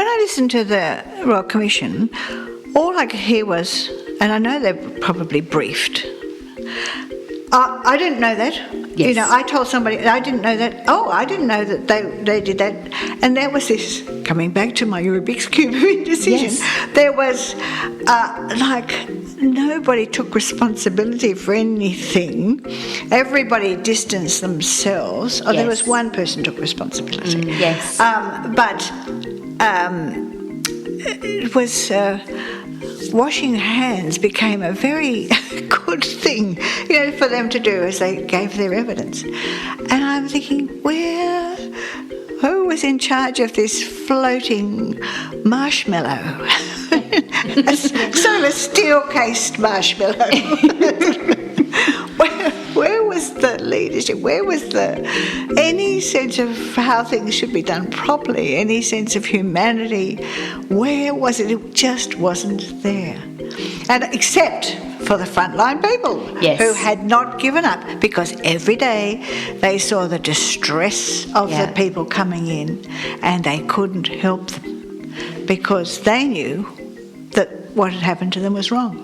when I listened to the Royal Commission, all I could hear was, and I know they're probably briefed, I didn't know that. Yes. You know, I told somebody, I didn't know that. Oh, I didn't know that they did that. And there was this, coming back to my Rubik's Cube of indecision, Yes. there was nobody took responsibility for anything. Everybody distanced themselves. Oh, there was one person took responsibility. Yes. But it was... washing hands became a very good thing, you know, for them to do as they gave their evidence. And I'm thinking, who was in charge of this floating marshmallow? Sort of a steel-cased marshmallow. Where was the leadership? Where was any sense of how things should be done properly? Any sense of humanity? Where was it? It just wasn't there. And except for the frontline people who had not given up, because every day they saw the distress of the people coming in and they couldn't help them because they knew that what had happened to them was wrong.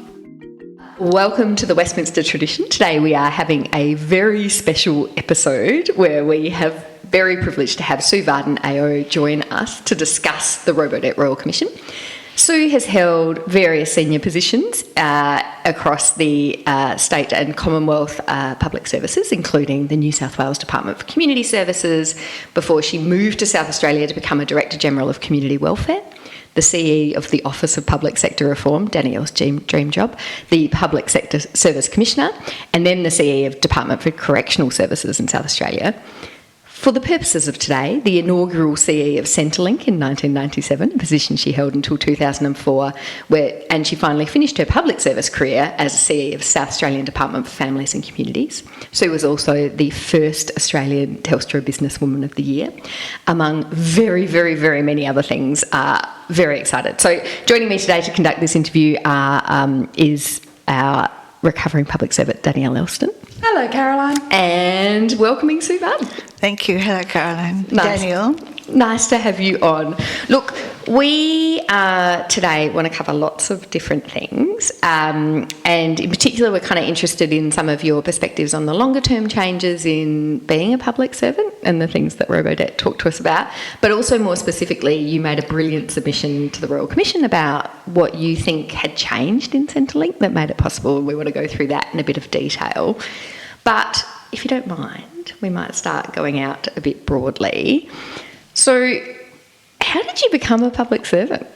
Welcome to the Westminster Tradition. Today we are having a very special episode where we have very privileged to have Sue Vardon AO join us to discuss the Robodebt Royal Commission. Sue has held various senior positions across the state and Commonwealth public services, including the New South Wales Department for Community Services, before she moved to South Australia to become a Director General of Community Welfare, the CE of the Office of Public Sector Reform, Danielle's dream job, the Public Sector Service Commissioner, and then the CE of Department for Correctional Services in South Australia. For the purposes of today, the inaugural CE of Centrelink in 1997, a position she held until 2004, and she finally finished her public service career as a CE of South Australian Department for Families and Communities. Sue was also the first Australian Telstra Businesswoman of the Year, among very, very, very many other things. Very excited. So joining me today to conduct this interview is our recovering public servant, Danielle Elston. Hello, Caroline. And welcoming Sue Vardon. Thank you. Hello, Caroline. Danielle. Nice to have you on. Look, we today want to cover lots of different things, and in particular we're kind of interested in some of your perspectives on the longer term changes in being a public servant and the things that Robodebt talked to us about, but also more specifically you made a brilliant submission to the Royal Commission about what you think had changed in Centrelink that made it possible, and we want to go through that in a bit of detail. But if you don't mind, we might start going out a bit broadly. So how did you become a public servant?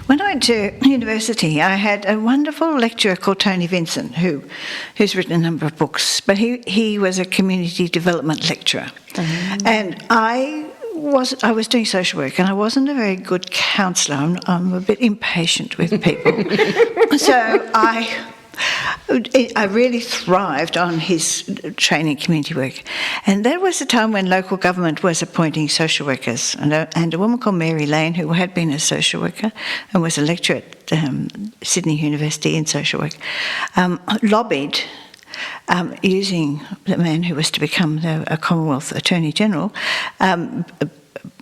When I went to university, I had a wonderful lecturer called Tony Vincent, who's written a number of books, but he was a community development lecturer. Mm-hmm. And I was doing social work, and I wasn't a very good counsellor. I'm a bit impatient with people. So I really thrived on his training community work. And that was the time when local government was appointing social workers. And a woman called Mary Lane, who had been a social worker and was a lecturer at Sydney University in social work, lobbied, using the man who was to become a Commonwealth Attorney General,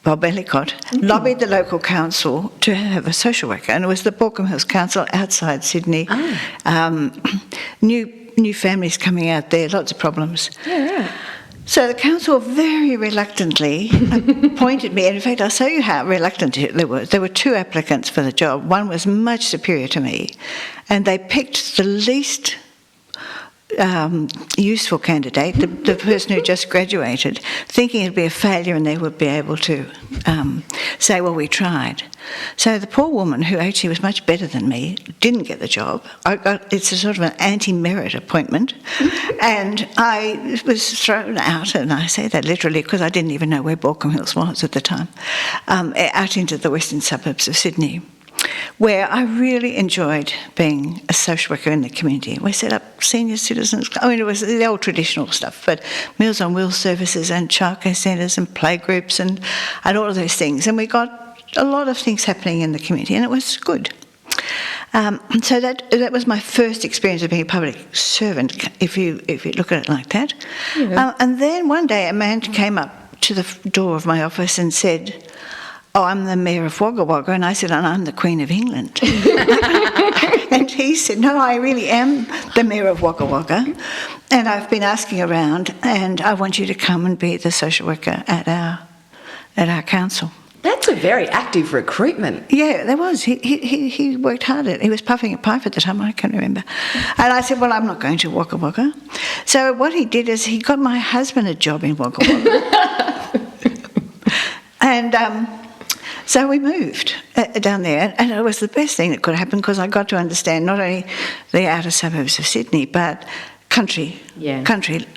Bob Ellicott, lobbied the local council to have a social worker, and it was the Baulkham Hills Council outside Sydney. New families coming out there, lots of problems. Yeah, right. So the council very reluctantly appointed me, and in fact I'll show you how reluctant they were. There were two applicants for the job. One was much superior to me, and they picked the least useful candidate, the person who just graduated, thinking it'd be a failure and they would be able to say, well, we tried. So the poor woman, who actually was much better than me, didn't get the job. It's a sort of an anti-merit appointment, and I was thrown out, and I say that literally because I didn't even know where Baulkham Hills was at the time, out into the western suburbs of Sydney, where I really enjoyed being a social worker in the community. We set up senior citizens, it was the old traditional stuff, but Meals on Wheels services and childcare centres and playgroups and all of those things. And we got a lot of things happening in the community, and it was good. So that was my first experience of being a public servant, if you look at it like that. Yeah. And then one day a man came up to the door of my office and said, "Oh, I'm the Mayor of Wagga Wagga." And I said, "And I'm the Queen of England." And he said, "No, I really am the Mayor of Wagga Wagga, and I've been asking around, and I want you to come and be the social worker at our council." That's a very active recruitment. Yeah, there was. He worked hard at it. He was puffing a pipe at the time, I can remember. And I said, "Well, I'm not going to Wagga Wagga." So what he did is he got my husband a job in Wagga Wagga. And so we moved down there, and it was the best thing that could happen because I got to understand not only the outer suburbs of Sydney, but country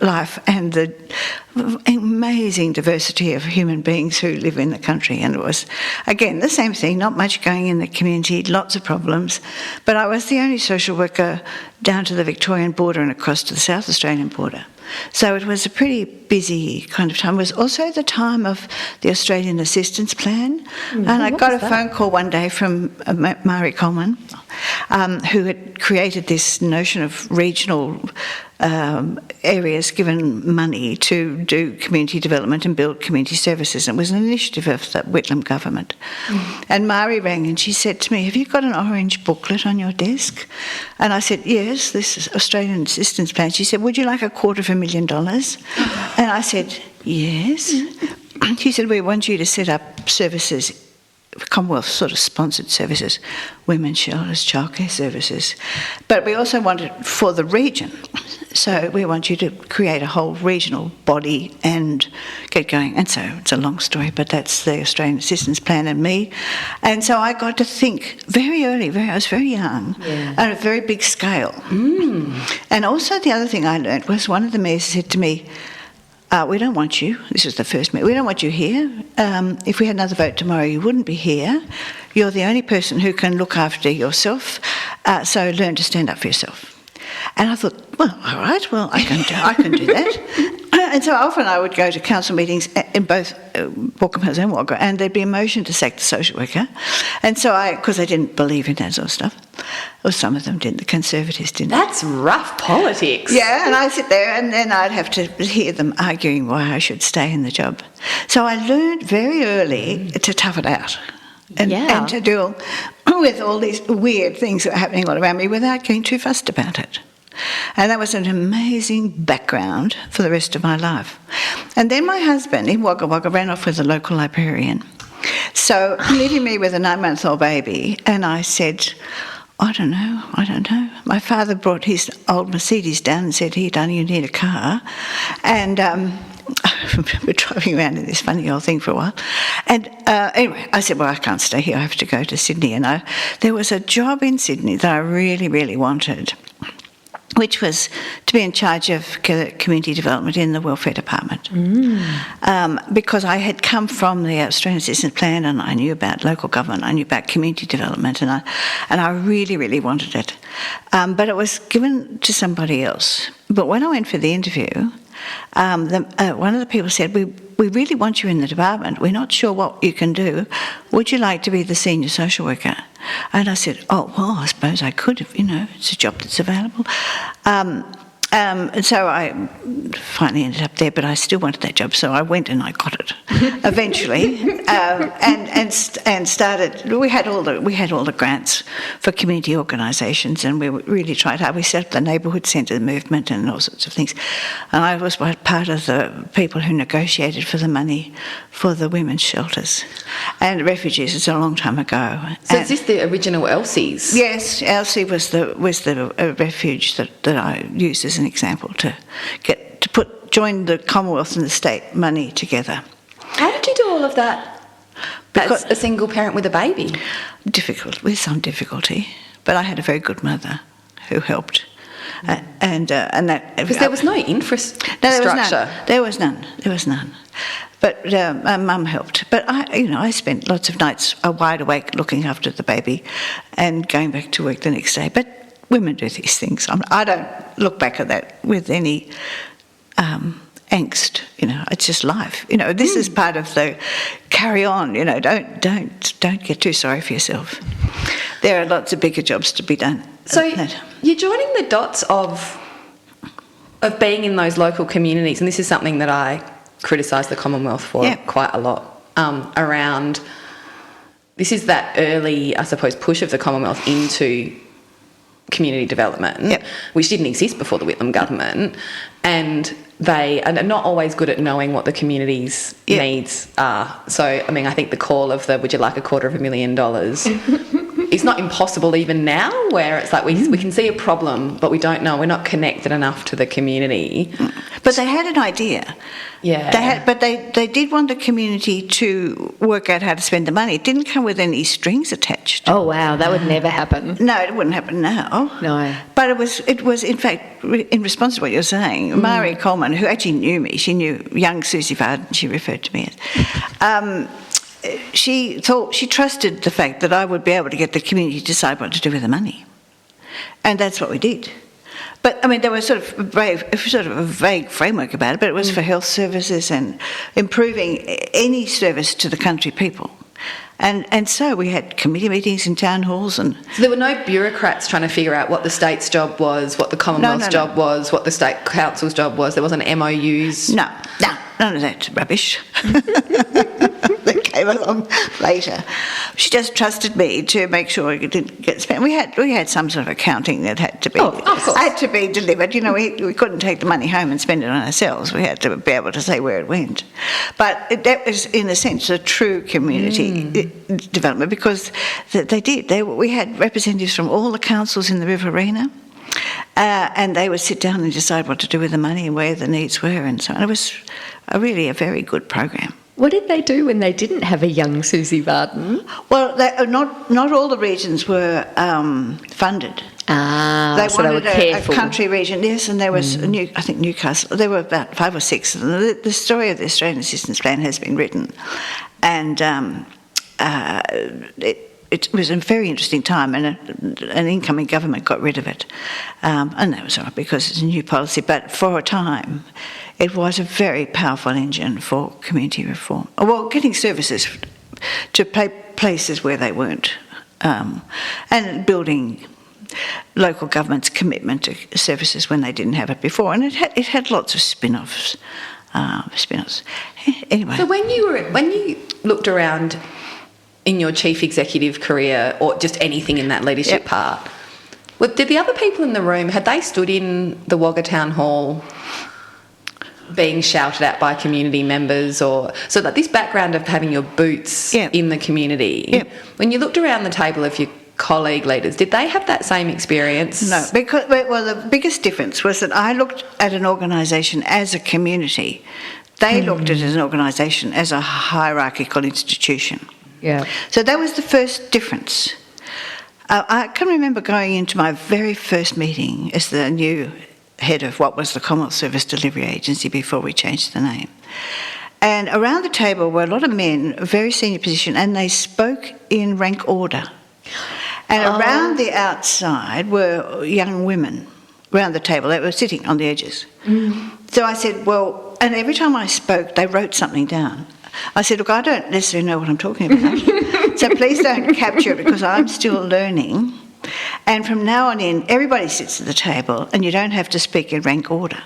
life and the amazing diversity of human beings who live in the country. And it was, again, the same thing, not much going in the community, lots of problems. But I was the only social worker down to the Victorian border and across to the South Australian border. So it was a pretty busy kind of time. It was also the time of the Australian Assistance Plan. And I got a phone call one day from Mari Coleman, who had created this notion of regional areas given money to do community development and build community services. It was an initiative of the Whitlam government. And Mari rang and she said to me, "Have you got an orange booklet on your desk?" And I said, "Yes, this is Australian Assistance Plan." She said, "Would you like $250,000? And I said, "Yes." She said, "We want you to set up services, Commonwealth sort of sponsored services, women's shelters, childcare services. But we also want it for the region. So we want you to create a whole regional body and get going." And so it's a long story, but that's the Australian Assistance Plan and me. And so I got to think very early, I was very young, on a very big scale. And also the other thing I learned was one of the mayors said to me, "We don't want you," this was the first mayor, "we don't want you here. If we had another vote tomorrow, you wouldn't be here. You're the only person who can look after yourself, so learn to stand up for yourself." And I thought, well, all right, well, I can do that. And so often I would go to council meetings in both Walkham Hills and Wagga, and there'd be a motion to sack the social worker. And so because I didn't believe in that sort of stuff, or some of them didn't, the Conservatives didn't. That's rough politics. Yeah, and I'd sit there and then I'd have to hear them arguing why I should stay in the job. So I learned very early to tough it out. And to deal with all these weird things that were happening all around me without getting too fussed about it. And that was an amazing background for the rest of my life. And then my husband in Wagga Wagga ran off with a local librarian. So leaving me with a 9-month-old baby, and I said, I don't know. My father brought his old Mercedes down and said, "Here, darling, you need a car." And I remember driving around in this funny old thing for a while. And anyway, I said, "Well, I can't stay here. I have to go to Sydney." And there was a job in Sydney that I really, really wanted, which was to be in charge of community development in the welfare department. Because I had come from the Australian Assistance Plan and I knew about local government, I knew about community development, and I really, really wanted it. But it was given to somebody else. But when I went for the interview, one of the people said, we really want you in the department. We're not sure what you can do. Would you like to be the senior social worker? And I said, "Oh, well, I suppose I could if, it's a job that's available." And so I finally ended up there, but I still wanted that job, so I went and I got it eventually, and started. We had all the grants for community organisations, and we really tried hard. We set up the neighbourhood centre movement and all sorts of things. And I was part of the people who negotiated for the money for the women's shelters and refugees. It's a long time ago. So is this the original Elsie's? Yes, Elsie was the refuge that I used as an example to join the Commonwealth and the state money together. How did you do all of that as a single parent with a baby? With some difficulty, but I had a very good mother who helped, and that because there was no infrastructure. There was none. But my mum helped. But I spent lots of nights wide awake looking after the baby, and going back to work the next day. But women do these things. I don't look back at that with any angst. It's just life. This is part of the carry on. Don't get too sorry for yourself. There are lots of bigger jobs to be done. So you're joining the dots of being in those local communities, and this is something that I criticise the Commonwealth for quite a lot, around this is that early, I suppose, push of the Commonwealth into community development, Yep. which didn't exist before the Whitlam government, and they are not always good at knowing what the community's Yep. needs are. So, I mean, I think the call of the "would you like $250,000" is not impossible even now, where it's like we can see a problem, but we don't know, we're not connected enough to the community. But they had an idea. Yeah. They did want the community to work out how to spend the money. It didn't come with any strings attached. Oh, wow, that would never happen. No, it wouldn't happen now. No. But it was in fact, in response to what you're saying, Mari Coleman, who actually knew me, she knew young Susie Vardon, she referred to me as, she trusted the fact that I would be able to get the community to decide what to do with the money. And that's what we did. But, I mean, there was sort of a vague framework about it, but it was for health services and improving any service to the country people. And so we had committee meetings in town halls and... So there were no bureaucrats trying to figure out what the state's job was, what the Commonwealth's job was, what the state council's job was. There wasn't MOUs. No, none of that rubbish. That came along later. She just trusted me to make sure it didn't get spent. We had some sort of accounting that had to be delivered. You know, we couldn't take the money home and spend it on ourselves. We had to be able to say where it went. But that was, in a sense, a true community development, because they did. We had representatives from all the councils in the Riverina. And they would sit down and decide what to do with the money and where the needs were and so on. It was really a very good program. What did they do when they didn't have a young Susie Vardon? Well, not all the regions were funded. They wanted were careful. A country region, yes, and there was I think Newcastle. There were about 5 or 6. And the story of the Australian Assistance Plan has been written, and it was a very interesting time, and an incoming government got rid of it. And that was all right because it's a new policy, but for a time it was a very powerful engine for community reform. Well, getting services to places where they weren't, and building local government's commitment to services when they didn't have it before. And it had lots of spin-offs. Anyway. So when you looked around in your chief executive career, or just anything in that leadership part, did the other people in the room, had they stood in the Wagga Town Hall being shouted at by community members, or so that this background of having your boots in the community, when you looked around the table of your colleague leaders, did they have that same experience? No, because the biggest difference was that I looked at an organisation as a community. They looked at it as an organisation as a hierarchical institution. Yeah. So that was the first difference. I can remember going into my very first meeting as the new head of what was the Commonwealth Service Delivery Agency before we changed the name. And around the table were a lot of men, a very senior position, and they spoke in rank order. And around the outside were young women around the table. They were sitting on the edges. So I said, well, and every time I spoke, they wrote something down. I said, look, I don't necessarily know what I'm talking about, so please don't capture it because I'm still learning. And from now on in, everybody sits at the table and you don't have to speak in rank order.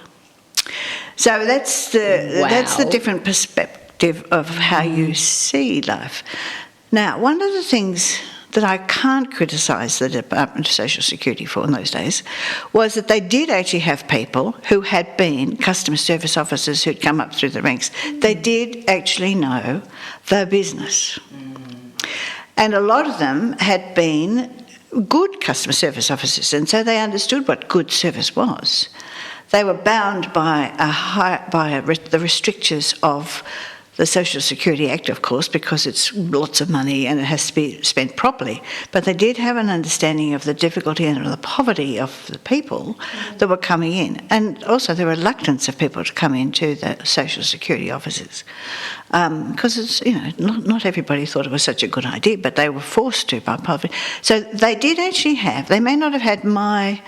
So that's the different perspective of how you see life. Now, one of the things that I can't criticise the Department of Social Security for in those days was that they did actually have people who had been customer service officers who'd come up through the ranks. They did actually know the business. And a lot of them had been good customer service officers, and so they understood what good service was. They were bound by the restrictions of the Social Security Act, of course, because it's lots of money and it has to be spent properly. But they did have an understanding of the difficulty and the poverty of the people that were coming in, and also the reluctance of people to come into the Social Security offices, because it's not everybody thought it was such a good idea, but they were forced to by poverty. So they did actually have. They may not have had my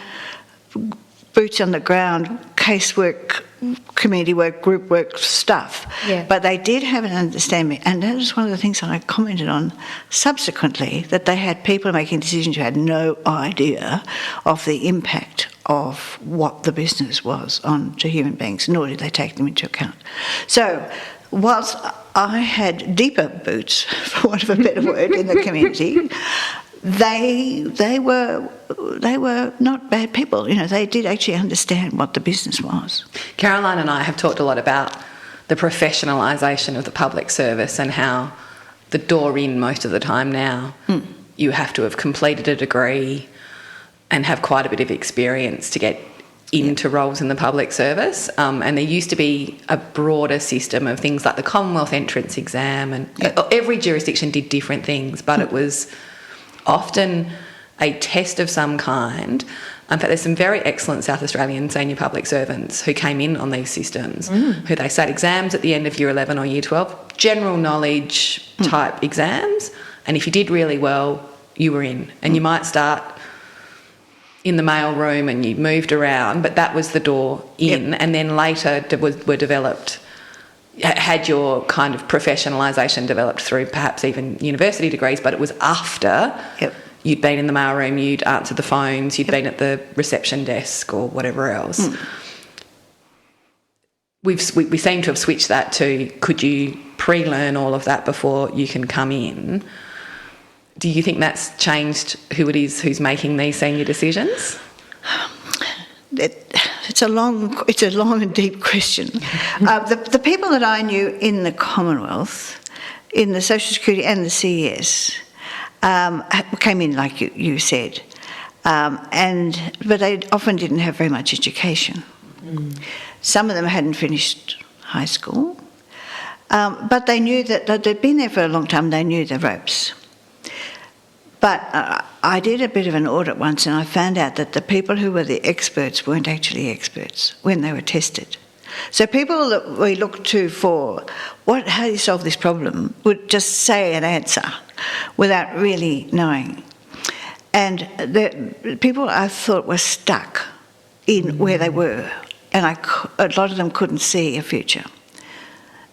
boots on the ground, casework, community work, group work stuff. But they did have an understanding, and that was one of the things that I commented on subsequently, that they had people making decisions who had no idea of the impact of what the business was on to human beings, nor did they take them into account. So whilst I had deeper boots, for want of a better word, in the community, they were not bad people. You know, they did actually understand what the business was. Caroline and I have talked a lot about the professionalisation of the public service and how the door in most of the time now, you have to have completed a degree and have quite a bit of experience to get into roles in the public service. And there used to be a broader system of things like the Commonwealth entrance exam, and every jurisdiction did different things, but it was often a test of some kind. In fact, there's some very excellent South Australian senior public servants who came in on these systems, who they sat exams at the end of year 11 or year 12, general knowledge type exams, and if you did really well, you were in. And you might start in the mail room and you moved around, but that was the door in. And then later were developed, had your kind of professionalisation developed through perhaps even university degrees, but it was after you'd been in the mail room, you'd answered the phones, you'd been at the reception desk or whatever else. We seem to have switched that to, could you pre-learn all of that before you can come in? Do you think that's changed who it is who's making these senior decisions? It's a long and deep question. The people that I knew in the Commonwealth, in the Social Security and the CES, came in like you said, but they often didn't have very much education. Some of them hadn't finished high school, but they knew that they'd been there for a long time. They knew the ropes. But I did a bit of an audit once, and I found out that the people who were the experts weren't actually experts when they were tested. So people that we looked to for how do you solve this problem would just say an answer without really knowing. And the people I thought were stuck in where they were, and a lot of them couldn't see a future.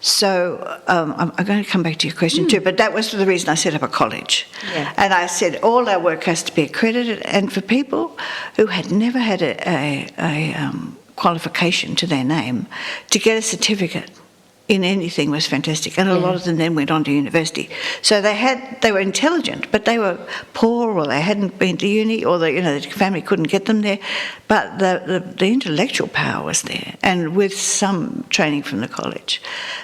So I'm going to come back to your question too, but that was the reason I set up a college. And I said all our work has to be accredited, and for people who had never had a qualification to their name, to get a certificate in anything was fantastic, and a lot of them then went on to university. So they were intelligent, but they were poor, or they hadn't been to uni, or the family couldn't get them there. But the intellectual power was there, and with some training from the college.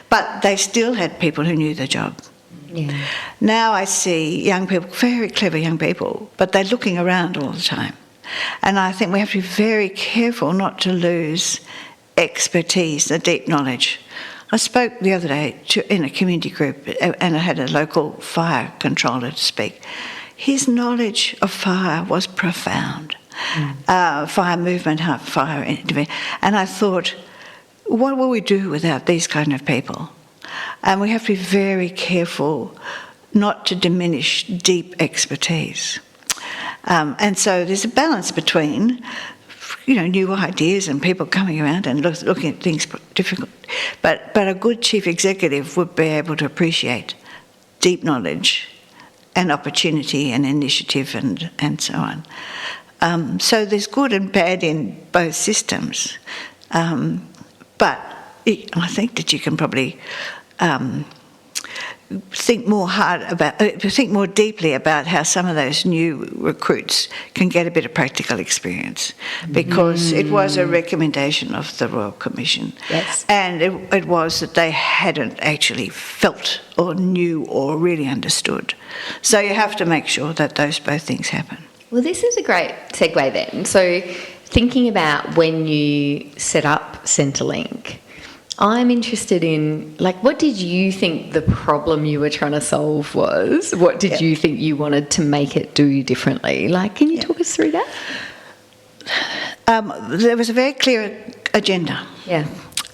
But they still had people who knew the job. Now I see young people, very clever young people, but they're looking around all the time. And I think we have to be very careful not to lose expertise, the deep knowledge. I spoke the other day in a community group, and I had a local fire controller to speak. His knowledge of fire was profound. Fire movement, fire intervention. And I thought, what will we do without these kind of people? And we have to be very careful not to diminish deep expertise. And so there's a balance between new ideas and people coming around and looking at things difficult. But a good chief executive would be able to appreciate deep knowledge and opportunity and initiative and so on. So there's good and bad in both systems. But I think that you can probably think more deeply about how some of those new recruits can get a bit of practical experience, because it was a recommendation of the Royal Commission. And it was that they hadn't actually felt or knew or really understood. So you have to make sure that both things happen. Well, this is a great segue then. So thinking about when you set up Centrelink, I'm interested in, what did you think the problem you were trying to solve was? What did you think you wanted to make it do differently? Can you talk us through that? There was a very clear agenda.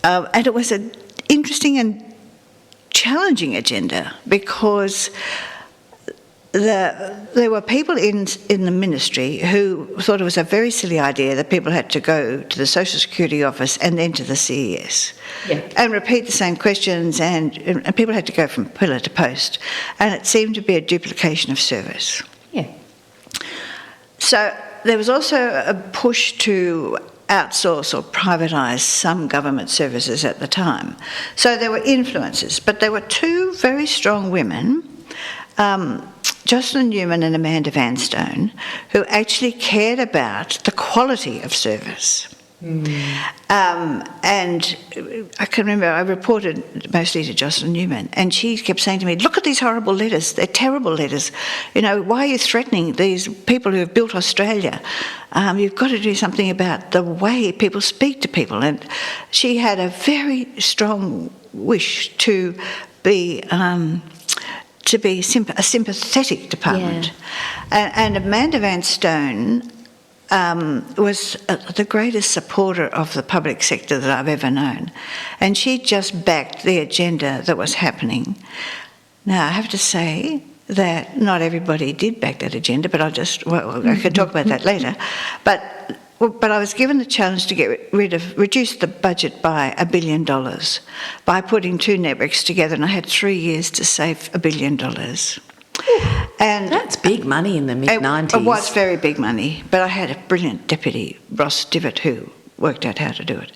And it was an interesting and challenging agenda, because there were people in the ministry who thought it was a very silly idea that people had to go to the Social Security office and then to the CES and repeat the same questions, and people had to go from pillar to post, and it seemed to be a duplication of service. So there was also a push to outsource or privatise some government services at the time. So there were influences, but there were two very strong women, Jocelyn Newman and Amanda Vanstone, who actually cared about the quality of service. And I can remember I reported mostly to Jocelyn Newman, and she kept saying to me, look at these horrible letters, they're terrible letters. You know, why are you threatening these people who have built Australia? You've got to do something about the way people speak to people. And she had a very strong wish to be a sympathetic department. Yeah. And Amanda Vanstone was the greatest supporter of the public sector that I've ever known. And she just backed the agenda that was happening. Now, I have to say that not everybody did back that agenda, but I can talk about that later. But I was given the challenge to reduce the budget by $1 billion by putting two networks together, and I had 3 years to save $1 billion. And that's big money in the mid-90s. It was very big money, but I had a brilliant deputy, Ross Divot, who worked out how to do it.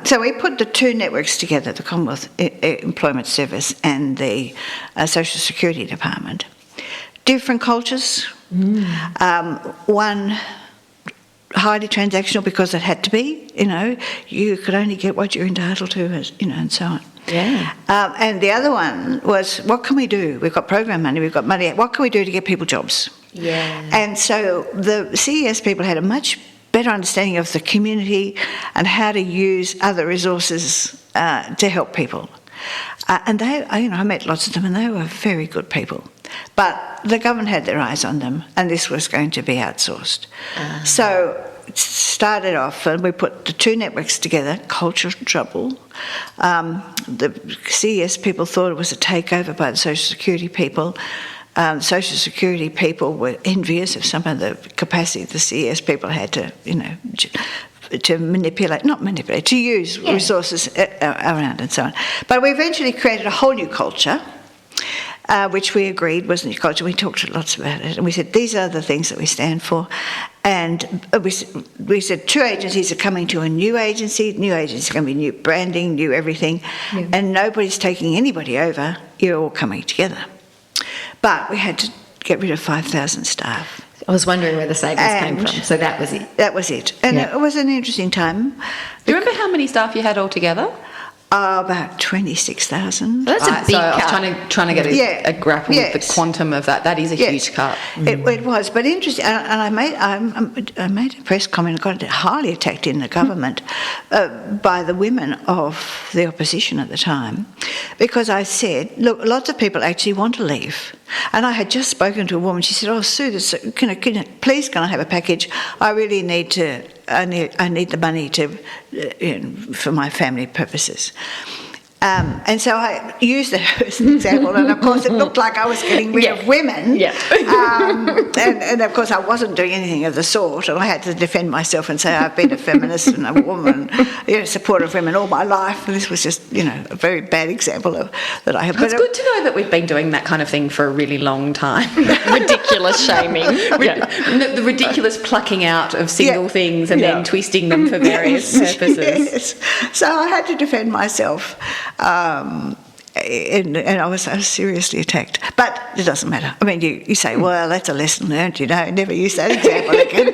So we put the two networks together, the Commonwealth Employment Service and the Social Security Department. Different cultures. One highly transactional because it had to be, you know, you could only get what you're entitled to, you know, and so on. Yeah. And the other one was, what can we do? We've got program money, we've got money. What can we do to get people jobs? Yeah. And so the CES people had a much better understanding of the community and how to use other resources to help people. And they, you know, I met lots of them, and they were very good people. But the government had their eyes on them, and this was going to be outsourced. So it started off, and we put the two networks together, cultural trouble. The CES people thought it was a takeover by the Social Security people. Social Security people were envious of some of the capacity the CES people had to, you know, to use resources around and so on. But we eventually created a whole new culture, which we agreed was a new culture. We talked lots about it, and we said, these are the things that we stand for. And we said, two agencies are coming to a new agency is going to be new branding, new everything, and nobody's taking anybody over, you're all coming together. But we had to get rid of 5,000 staff. I was wondering where the savings came from, so that was it. That was it. And it was an interesting time. Do you remember how many staff you had altogether? About 26,000. Well, that's a big cut. I was trying to get a grapple with the quantum of that. That is a huge cut. It was, but interesting. And I made a press comment. I got highly attacked in the government by the women of the opposition at the time, because I said, look, lots of people actually want to leave. And I had just spoken to a woman. She said, "Oh, Sue, please can I have a package? I really need to. I need the money to, for my family purposes." And so I used that as an example, and of course it looked like I was getting rid of women. Yeah. And of course I wasn't doing anything of the sort, and I had to defend myself and say I've been a feminist and a woman, supporter of women all my life. And this was just, a very bad example of that I have. It's good to know that we've been doing that kind of thing for a really long time. Ridiculous shaming. The ridiculous plucking out of single things and then twisting them for various purposes. Yes. So I had to defend myself. And I was seriously attacked. But it doesn't matter. I mean, you say, well, that's a lesson learned, never use that example again.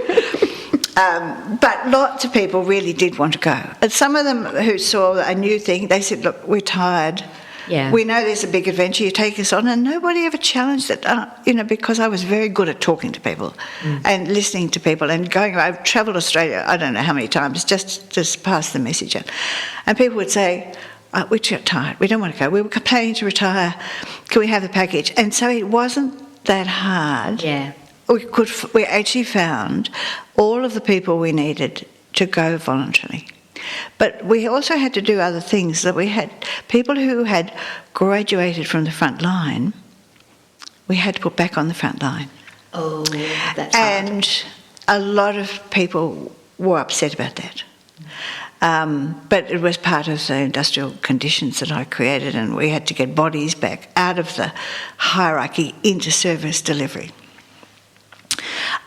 But lots of people really did want to go. And some of them who saw a new thing, they said, look, we're tired. Yeah. We know there's a big adventure, you take us on. And nobody ever challenged it, because I was very good at talking to people and listening to people and going. I've travelled Australia, I don't know how many times, just pass the message on. And people would say, we're tired, we don't want to go, we were planning to retire, can we have the package? And so it wasn't that hard. Yeah. We actually found all of the people we needed to go voluntarily. But we also had to do other things. That we had people who had graduated from the front line, we had to put back on the front line. Oh, that's and hard. A lot of people were upset about that. But it was part of the industrial conditions that I created, and we had to get bodies back out of the hierarchy into service delivery.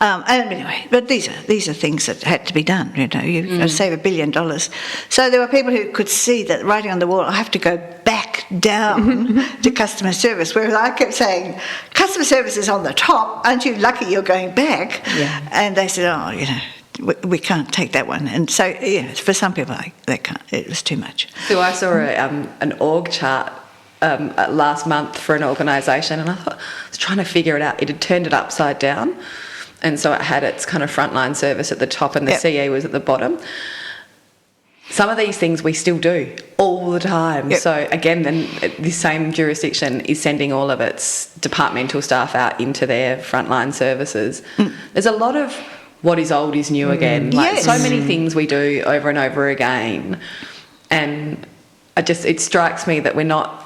And anyway, but these are things that had to be done. You know, you got to save $1 billion. So there were people who could see that writing on the wall, I have to go back down to customer service, whereas I kept saying, customer service is on the top. Aren't you lucky you're going back? Yeah. And they said, oh, you know, we can't take that one. And so, yeah, for some people, they can't. It was too much. So I saw an org chart last month for an organisation, and I was trying to figure it out. It had turned it upside down, and so it had its kind of frontline service at the top and the CE was at the bottom. Some of these things we still do all the time. So again, then this same jurisdiction is sending all of its departmental staff out into their frontline services. There's a lot of what is old is new again. Like so many things we do over and over again, and it strikes me that we're not.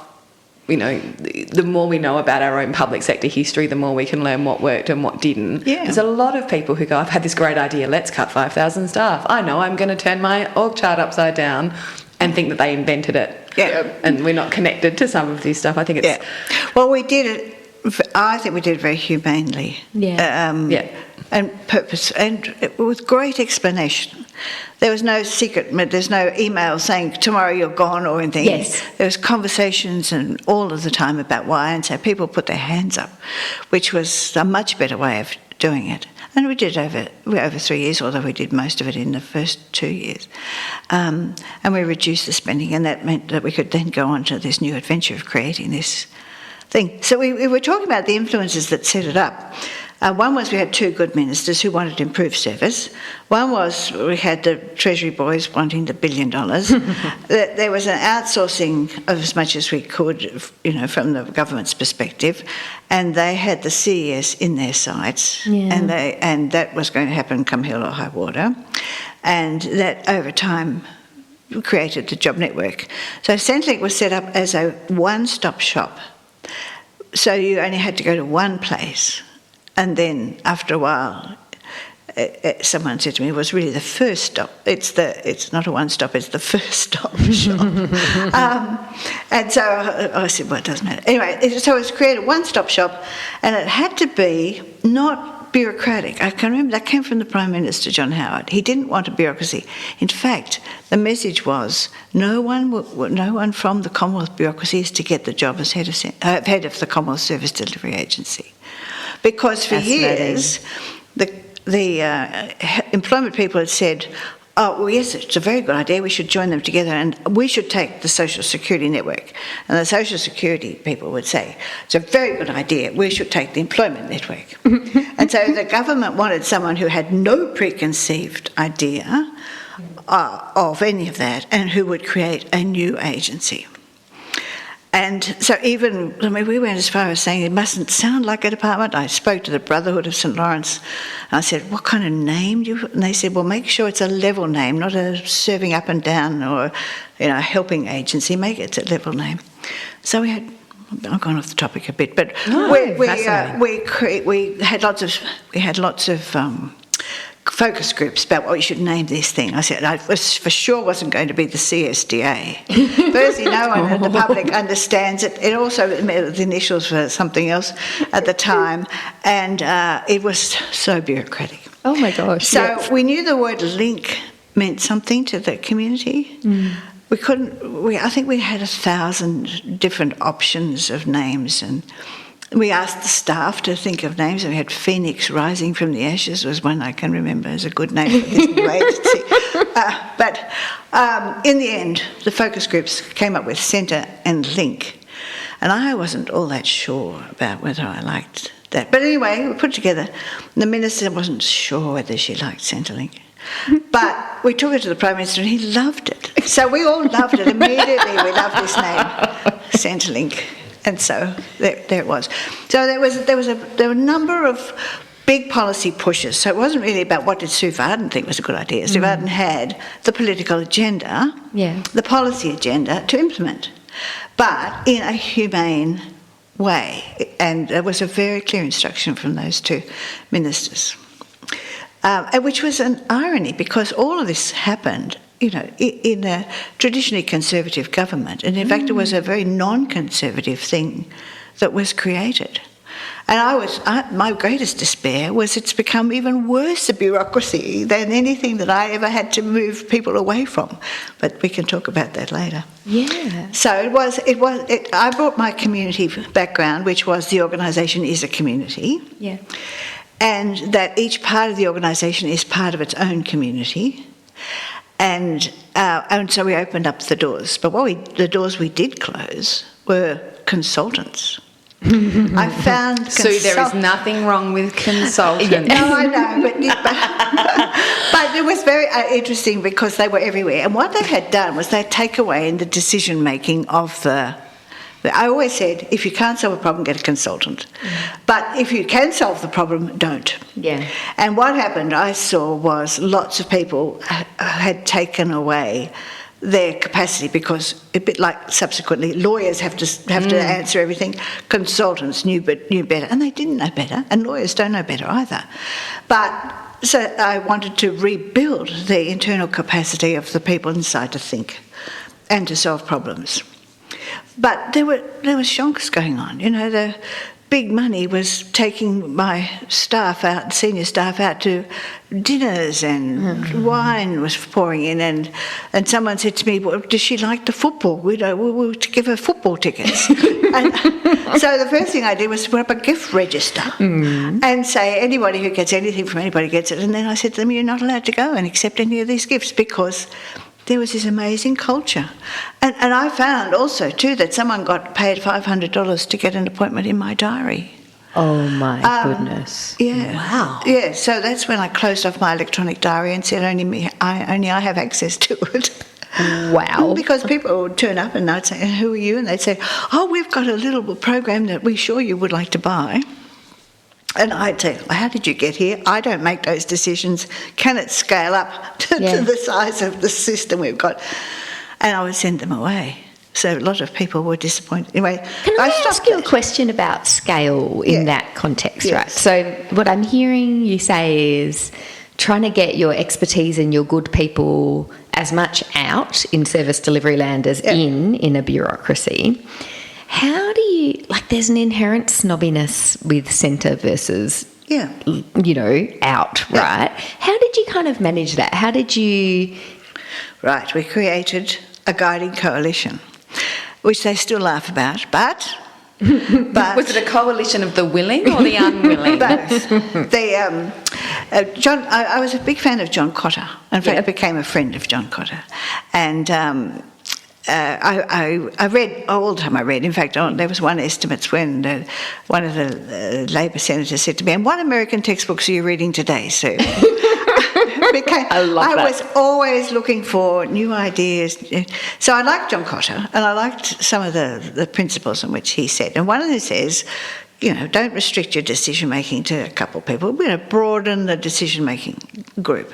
You know, the more we know about our own public sector history, the more we can learn what worked and what didn't. Yeah. There's a lot of people who go, I've had this great idea, let's cut 5,000 staff. I know I'm going to turn my org chart upside down and think that they invented it. Yeah. And we're not connected to some of this stuff. I think it's... Yeah. Well, we did it, I think we did it very humanely. Yeah. And purpose, and with great explanation. There was no secret, there's no email saying tomorrow you're gone or anything. Yes. There was conversations and all of the time about why, and so people put their hands up, which was a much better way of doing it. And we did over 3 years, although we did most of it in the first 2 years. And we reduced the spending, and that meant that we could then go on to this new adventure of creating this thing. So we were talking about the influences that set it up. One was we had 2 good ministers who wanted to improve service. One was we had the Treasury boys wanting the $1 billion. There was an outsourcing of as much as we could, you know, from the government's perspective, and they had the CES in their sights, and that was going to happen come hell or high water, and that over time created the job network. So Centrelink was set up as a one-stop shop. So you only had to go to one place. And then after a while, someone said to me, it was really the first stop. It's not a one-stop, it's the first stop shop. And so I said, well, it doesn't matter. Anyway, so it was created one-stop shop, and it had to be not bureaucratic. I can remember that came from the Prime Minister, John Howard. He didn't want a bureaucracy. In fact, the message was no one from the Commonwealth bureaucracy is to get the job as head of the Commonwealth Service Delivery Agency. Because for years, the employment people had said, oh, well, yes, it's a very good idea, we should join them together and we should take the Social Security network. And the Social Security people would say, it's a very good idea, we should take the employment network. And so the government wanted someone who had no preconceived idea of any of that and who would create a new agency. And so we went as far as saying it mustn't sound like a department. I spoke to the Brotherhood of St Lawrence and I said, what kind of name do you... And they said, well, make sure it's a level name, not a serving up and down or, you know, a helping agency. Make it a level name. So we had... I've gone off the topic a bit, but we had lots of focus groups about what we should name this thing. I said I for sure wasn't going to be the CSDA. Firstly, no one in the public understands it. It also the initials for something else at the time, and it was so bureaucratic. Oh my gosh! So we knew the word link meant something to the community. We couldn't. I think we had 1,000 different options of names, and we asked the staff to think of names, and we had Phoenix Rising from the Ashes was one I can remember as a good name for this new agency. But in the end, the focus groups came up with Centre and Link, and I wasn't all that sure about whether I liked that. But anyway, we put it together. The Minister wasn't sure whether she liked Centrelink. But we took it to the Prime Minister and he loved it. So we all loved it immediately. We loved this name, Centrelink. And so there it was. So there were a number of big policy pushes. So it wasn't really about what did Sue Vardon think was a good idea. Sue Vardon had the political agenda, the policy agenda to implement, but in a humane way. And there was a very clear instruction from those 2 ministers, which was an irony because all of this happened, you know, in a traditionally conservative government. And in fact, it was a very non-conservative thing that was created. And my greatest despair was it's become even worse a bureaucracy than anything that I ever had to move people away from. But we can talk about that later. Yeah. So I brought my community background, which was the organisation is a community. Yeah. And that each part of the organisation is part of its own community. And so we opened up the doors. But the doors we did close were consultants. I found Sue, there is nothing wrong with consultants. No, I know, but it was very interesting because they were everywhere. And what they had done was they'd take away in the decision making of I always said, if you can't solve a problem, get a consultant. But if you can solve the problem, don't. Yeah. And what happened, I saw, was lots of people had taken away their capacity because, a bit like subsequently, lawyers have to answer everything. Consultants knew better, and they didn't know better, and lawyers don't know better either. But so I wanted to rebuild the internal capacity of the people inside to think and to solve problems. But there was shonks going on. The big money was taking my staff out, senior staff out to dinners, and wine was pouring in, and someone said to me, well, does she like the football? We'll give her football tickets. And so the first thing I did was to put up a gift register and say anybody who gets anything from anybody gets it. And then I said to them, you're not allowed to go and accept any of these gifts because there was this amazing culture. And I found also, too, that someone got paid $500 to get an appointment in my diary. Oh, my goodness. Yeah. Wow. Yeah, so that's when I closed off my electronic diary and said only I have access to it. Wow. Because people would turn up and I'd say, who are you? And they'd say, oh, we've got a little program that we're sure you would like to buy. And I'd say, how did you get here? I don't make those decisions. Can it scale up to the size of the system we've got? And I would send them away. So a lot of people were disappointed. Anyway, can I ask you a question about scale in that context, right? So what I'm hearing you say is trying to get your expertise and your good people as much out in service delivery land as in a bureaucracy. How do you, there's an inherent snobbiness with centre versus, out, right? How did you kind of manage that? How did you... Right, we created a guiding coalition, which they still laugh about, but was it a coalition of the willing or the unwilling? Both. I was a big fan of John Cotter. In fact, I became a friend of John Cotter. And I read all the time. In fact, there was one estimate when one of the Labor senators said to me, and what American textbooks are you reading today, Sue? I was always looking for new ideas. So I liked John Cotter, and I liked some of the principles in which he said. And one of them says, don't restrict your decision-making to a couple of people. We're going to broaden the decision-making group.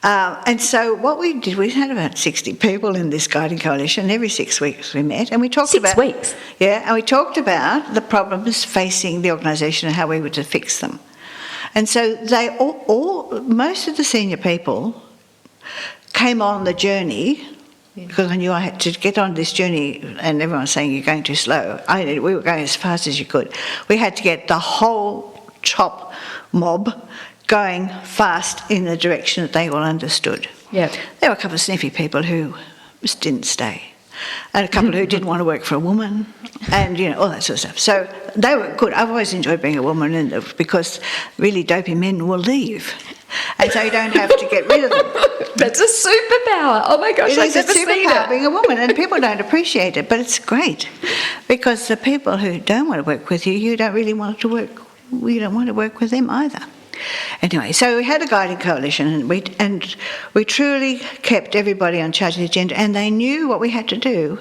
And so what we did, we had about 60 people in this guiding coalition. Every 6 weeks we met and we talked about... 6 weeks? Yeah, and we talked about the problems facing the organisation and how we were to fix them. And so they most of the senior people came on the journey because I knew I had to get on this journey, and everyone was saying, you're going too slow. We were going as fast as you could. We had to get the whole chop mob going fast in the direction that they all understood. Yeah. There were a couple of sniffy people who just didn't stay, and a couple who didn't want to work for a woman, and all that sort of stuff. So they were good. I've always enjoyed being a woman, because really dopey men will leave, and so you don't have to get rid of them. That's a superpower. Oh my gosh, I've never seen it. Being a woman, and people don't appreciate it, but it's great because the people who don't want to work with you, you don't really want to work. You don't want to work with them either. Anyway, so we had a guiding coalition, and we truly kept everybody on charge of the agenda, and they knew what we had to do,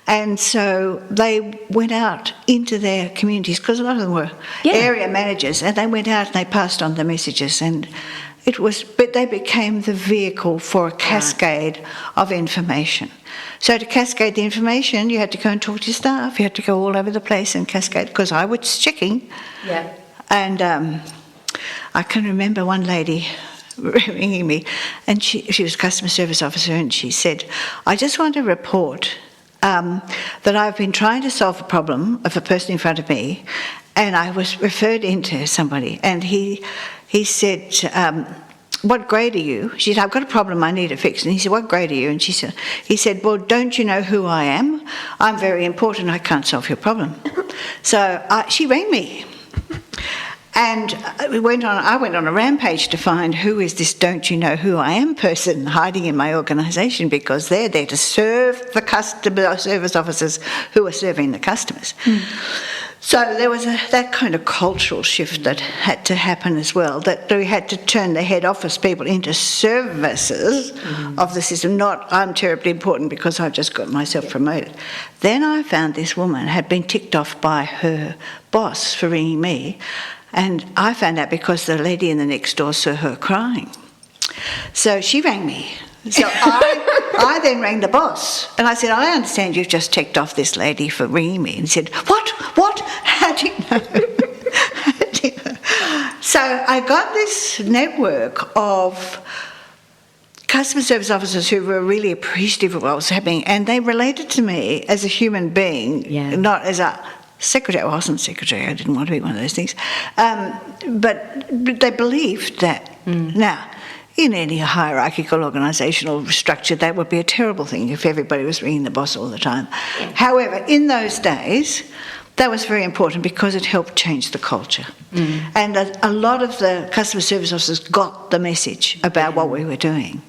and so they went out into their communities because a lot of them were area managers, and they went out and they passed on the messages, and but they became the vehicle for a cascade of information. So to cascade the information, you had to go and talk to your staff, you had to go all over the place and cascade, because I was checking, and I can remember one lady ringing me, and she was a customer service officer, and she said, I just want to report that I've been trying to solve a problem of a person in front of me, And I was referred into somebody, and he said, what grade are you? She said, I've got a problem, I need it fixed. And he said, what grade are you? And he said, well, don't you know who I am? I'm very important, I can't solve your problem. So she rang me. And I went on a rampage to find who is this don't you know who I am person hiding in my organisation, because they're there to serve the customer service officers who are serving the customers. So there was that kind of cultural shift that had to happen as well, that we had to turn the head office people into services of the system, not I'm terribly important because I've just got myself promoted. Then I found this woman had been ticked off by her boss for ringing me, and I found out because the lady in the next door saw her crying. So she rang me. So I then rang the boss, and I said, I understand you've just ticked off this lady for ringing me. And he said, what? How do you know? So I got this network of customer service officers who were really appreciative of what was happening, and they related to me as a human being, not as a secretary. I wasn't secretary, I didn't want to be one of those things. But they believed that. Now, in any hierarchical organisational structure, that would be a terrible thing if everybody was ringing the boss all the time. However, in those days, that was very important because it helped change the culture. And a lot of the customer service officers got the message about what we were doing.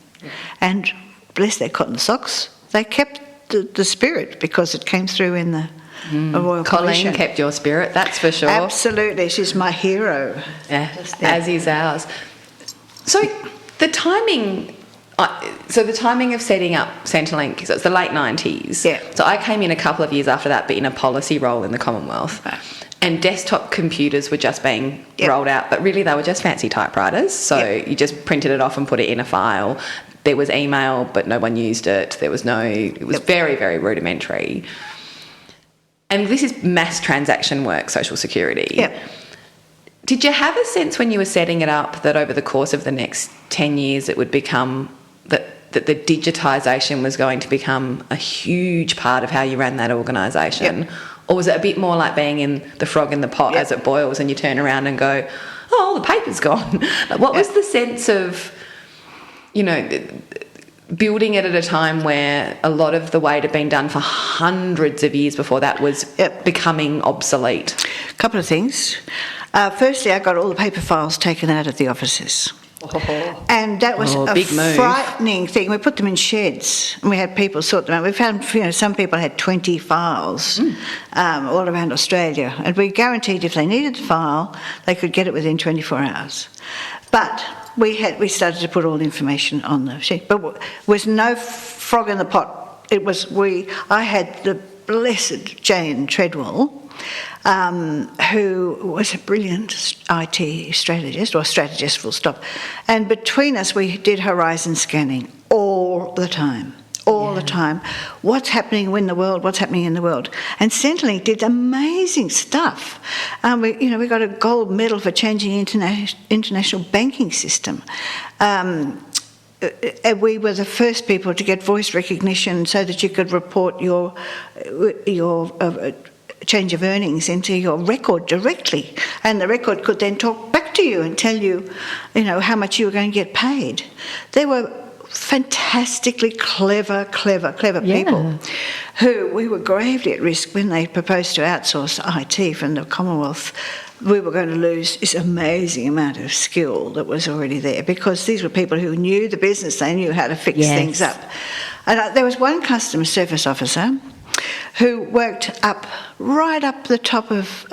And bless their cotton socks, they kept the spirit because it came through in the Royal Commission. Colleen kept your spirit, that's for sure. Absolutely, she's my hero. Yeah, as is ours. So the timing of setting up Centrelink, so it's the late 90s. Yeah. So I came in a couple of years after that, but in a policy role in the Commonwealth. Right. And desktop computers were just being rolled out, but really they were just fancy typewriters. So you just printed it off and put it in a file. There was email, but no one used it. It was very, very rudimentary. And this is mass transaction work, social security. Yep. Did you have a sense when you were setting it up that over the course of the next 10 years it would become that the digitisation was going to become a huge part of how you ran that organisation? Yep. Or was it a bit more like being in the frog in the pot as it boils and you turn around and go, oh, the paper's gone? Like, what was the sense of, building it at a time where a lot of the way it had been done for hundreds of years before that was becoming obsolete? A couple of things. Firstly, I got all the paper files taken out of the offices. And that was a big move. Frightening thing. We put them in sheds and we had people sort them out. We found, some people had 20 files all around Australia, and we guaranteed if they needed the file, they could get it within 24 hours. But we started to put all the information on the sheet. But there was no frog in the pot. I had the blessed Jane Treadwell, who was a brilliant IT strategist full stop. And between us, we did horizon scanning all the time. The time. What's happening in the world? And Centrelink did amazing stuff. We got a gold medal for changing international banking system. We were the first people to get voice recognition so that you could report your change of earnings into your record directly, and the record could then talk back to you and tell you, how much you were going to get paid. There were fantastically clever people who we were gravely at risk when they proposed to outsource IT from the Commonwealth. We were going to lose this amazing amount of skill that was already there, because these were people who knew the business, they knew how to fix things up. And there was one customer service officer who worked right up the top of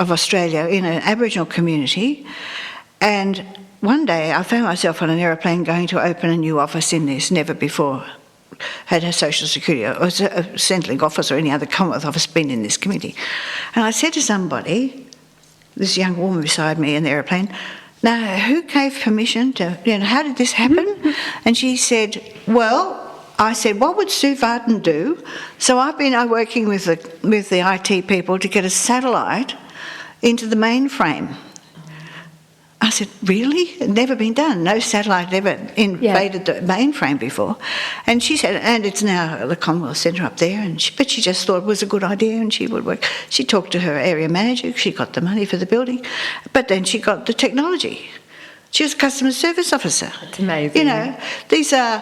Australia in an Aboriginal community, and one day I found myself on an aeroplane going to open a new office in this, never before had a social security or a Centrelink office or any other Commonwealth office been in this community. And I said to somebody, this young woman beside me in the aeroplane, now, who gave permission to, how did this happen? And she said, I said, what would Sue Vardon do? So I've been working with the IT people to get a satellite into the mainframe. I said, really? It had never been done. No satellite had ever invaded the mainframe before. And she said, and it's now at the Commonwealth Centre up there, but she just thought it was a good idea and she would work. She talked to her area manager, she got the money for the building, but then she got the technology. She was a customer service officer. That's amazing. You know, these are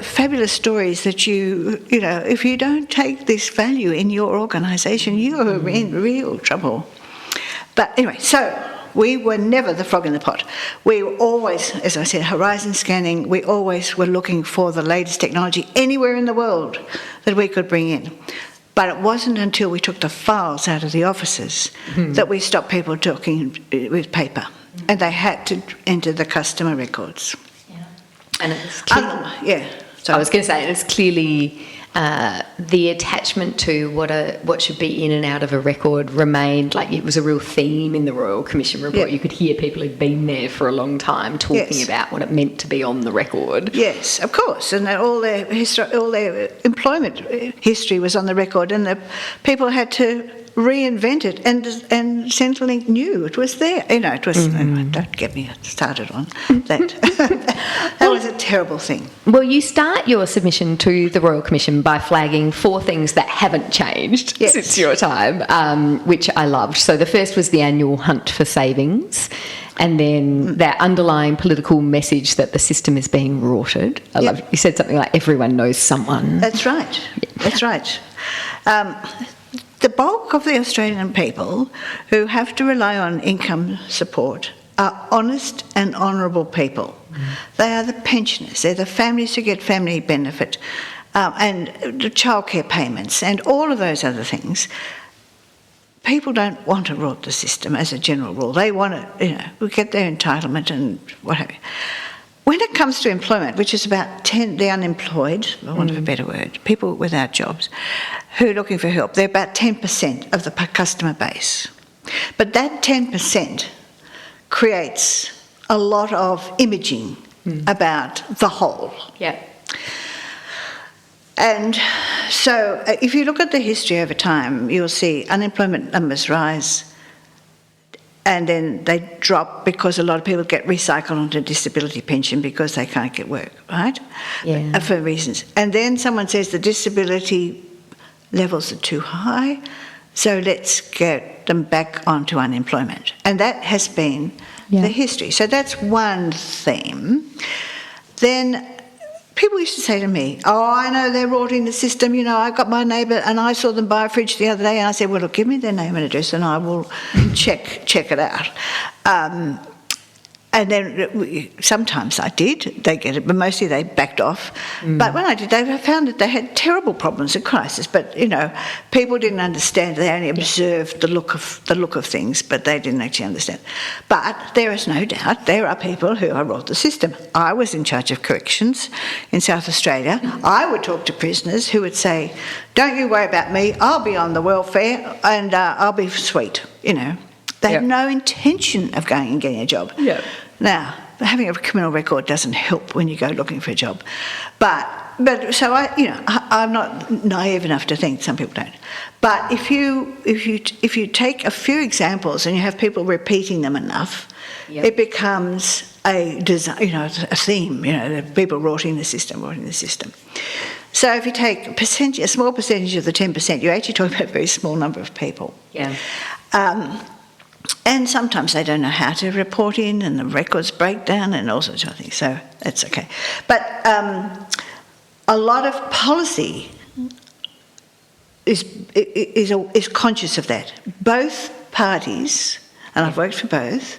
fabulous stories that you know, if you don't take this value in your organisation, you are in real trouble. But anyway, so we were never the frog in the pot. We were always, as I said, horizon scanning. We always were looking for the latest technology anywhere in the world that we could bring in. But it wasn't until we took the files out of the offices that we stopped people talking with paper. And they had to enter the customer records. Yeah. And it's clearly, So I was going to say, it's clearly the attachment to what should be in and out of a record remained, like it was a real theme in the Royal Commission report. You could hear people who'd been there for a long time talking about what it meant to be on the record. Yes, of course, and all their employment history was on the record, and the people had to reinvent it, and Centrelink knew it was there. You know, it was. Anyway, don't get me started on that. That was a terrible thing. Well, you start your submission to the Royal Commission by flagging 4 things that haven't changed since your time, which I loved. So the first was the annual hunt for savings, and then that underlying political message that the system is being rorted. I love. You said something like everyone knows someone. That's right. That's right. The bulk of the Australian people who have to rely on income support are honest and honourable people. They are the pensioners, they're the families who get family benefit and the childcare payments and all of those other things. People don't want to rot the system as a general rule. They want to, get their entitlement and what have you. When it comes to employment, which is about the unemployed, for want of a better word, people without jobs, who are looking for help, they're about 10% of the customer base. But that 10% creates a lot of imaging about the whole. Yeah. And so if you look at the history over time, you'll see unemployment numbers rise, and then they drop because a lot of people get recycled onto disability pension because they can't get work, right? Yeah. For reasons. And then someone says the disability levels are too high, so let's get them back onto unemployment. And that has been the history. So that's one theme. Then people used to say to me, I know they're rorting the system, I got my neighbour and I saw them buy a fridge the other day, and I said, well, look, give me their name and address and I will check it out. And then sometimes I did, they get it, but mostly they backed off. But when I did, they found that they had terrible problems and crisis. But people didn't understand. They only observed the look of things, but they didn't actually understand. But there is no doubt there are people who are rot the system. I was in charge of corrections in South Australia. I would talk to prisoners who would say, "Don't you worry about me. I'll be on the welfare and I'll be sweet." They have no intention of going and getting a job. Yeah. Now, having a criminal record doesn't help when you go looking for a job. But so I'm not naive enough to think, some people don't. But if you take a few examples and you have people repeating them enough, it becomes a theme. The people rorting the system. So if you take a small percentage of the 10%, you're actually talking about a very small number of people. Yeah. And sometimes they don't know how to report in, and the records break down and all sorts of things, so that's okay. But a lot of policy is conscious of that. Both parties, and I've worked for both,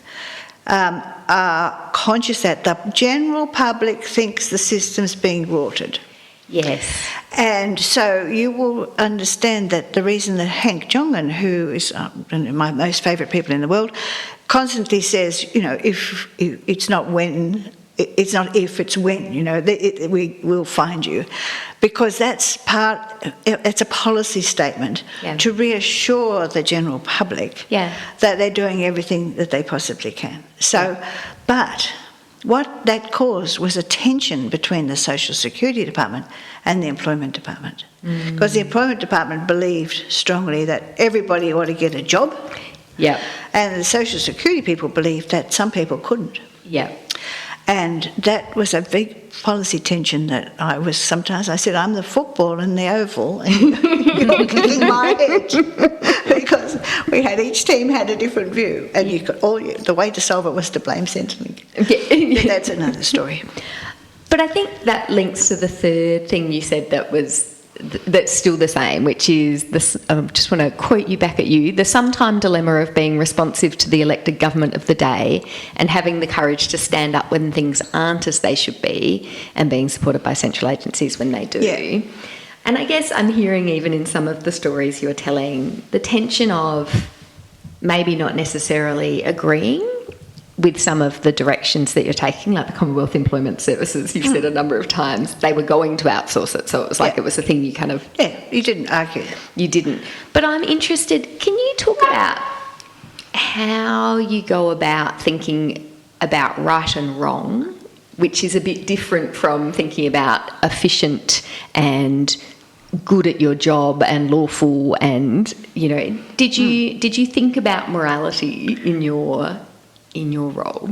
are conscious that the general public thinks the system's being rorted. Yes. And so you will understand that the reason that Hank Jongen, who is one of my most favourite people in the world, constantly says, if it's not when, it's not if, it's when, we will find you. Because it's a policy statement to reassure the general public that they're doing everything that they possibly can. So, but what that caused was a tension between the Social Security Department and the Employment Department. Because the Employment Department believed strongly that everybody ought to get a job. Yeah. And the Social Security people believed that some people couldn't. Yeah. And that was a big policy tension that I said, I'm the football in the oval and you're kicking my head. Because each team had a different view and the way to solve it was to blame Centrelink. Yeah. But that's another story. But I think that links to the third thing you said that's still the same, which is this. I just want to quote you back at you: the sometime dilemma of being responsive to the elected government of the day and having the courage to stand up when things aren't as they should be, and being supported by central agencies when they do. Yeah. And I guess I'm hearing, even in some of the stories you're telling, the tension of maybe not necessarily agreeing with some of the directions that you're taking, like the Commonwealth Employment Services, you've said a number of times, they were going to outsource it. So it was like it was a thing you kind of... Yeah, you didn't argue. You didn't. But I'm interested, can you talk about how you go about thinking about right and wrong, which is a bit different from thinking about efficient and good at your job and lawful and, did you think about morality in your role?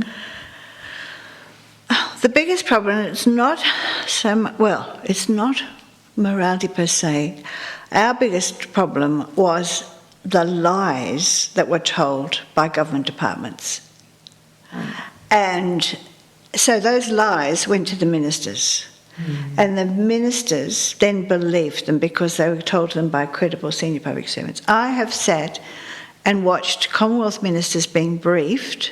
The biggest problem, it's not it's not morality per se. Our biggest problem was the lies that were told by government departments. And so those lies went to the ministers. And the ministers then believed them because they were told them by credible senior public servants. I have sat and watched Commonwealth ministers being briefed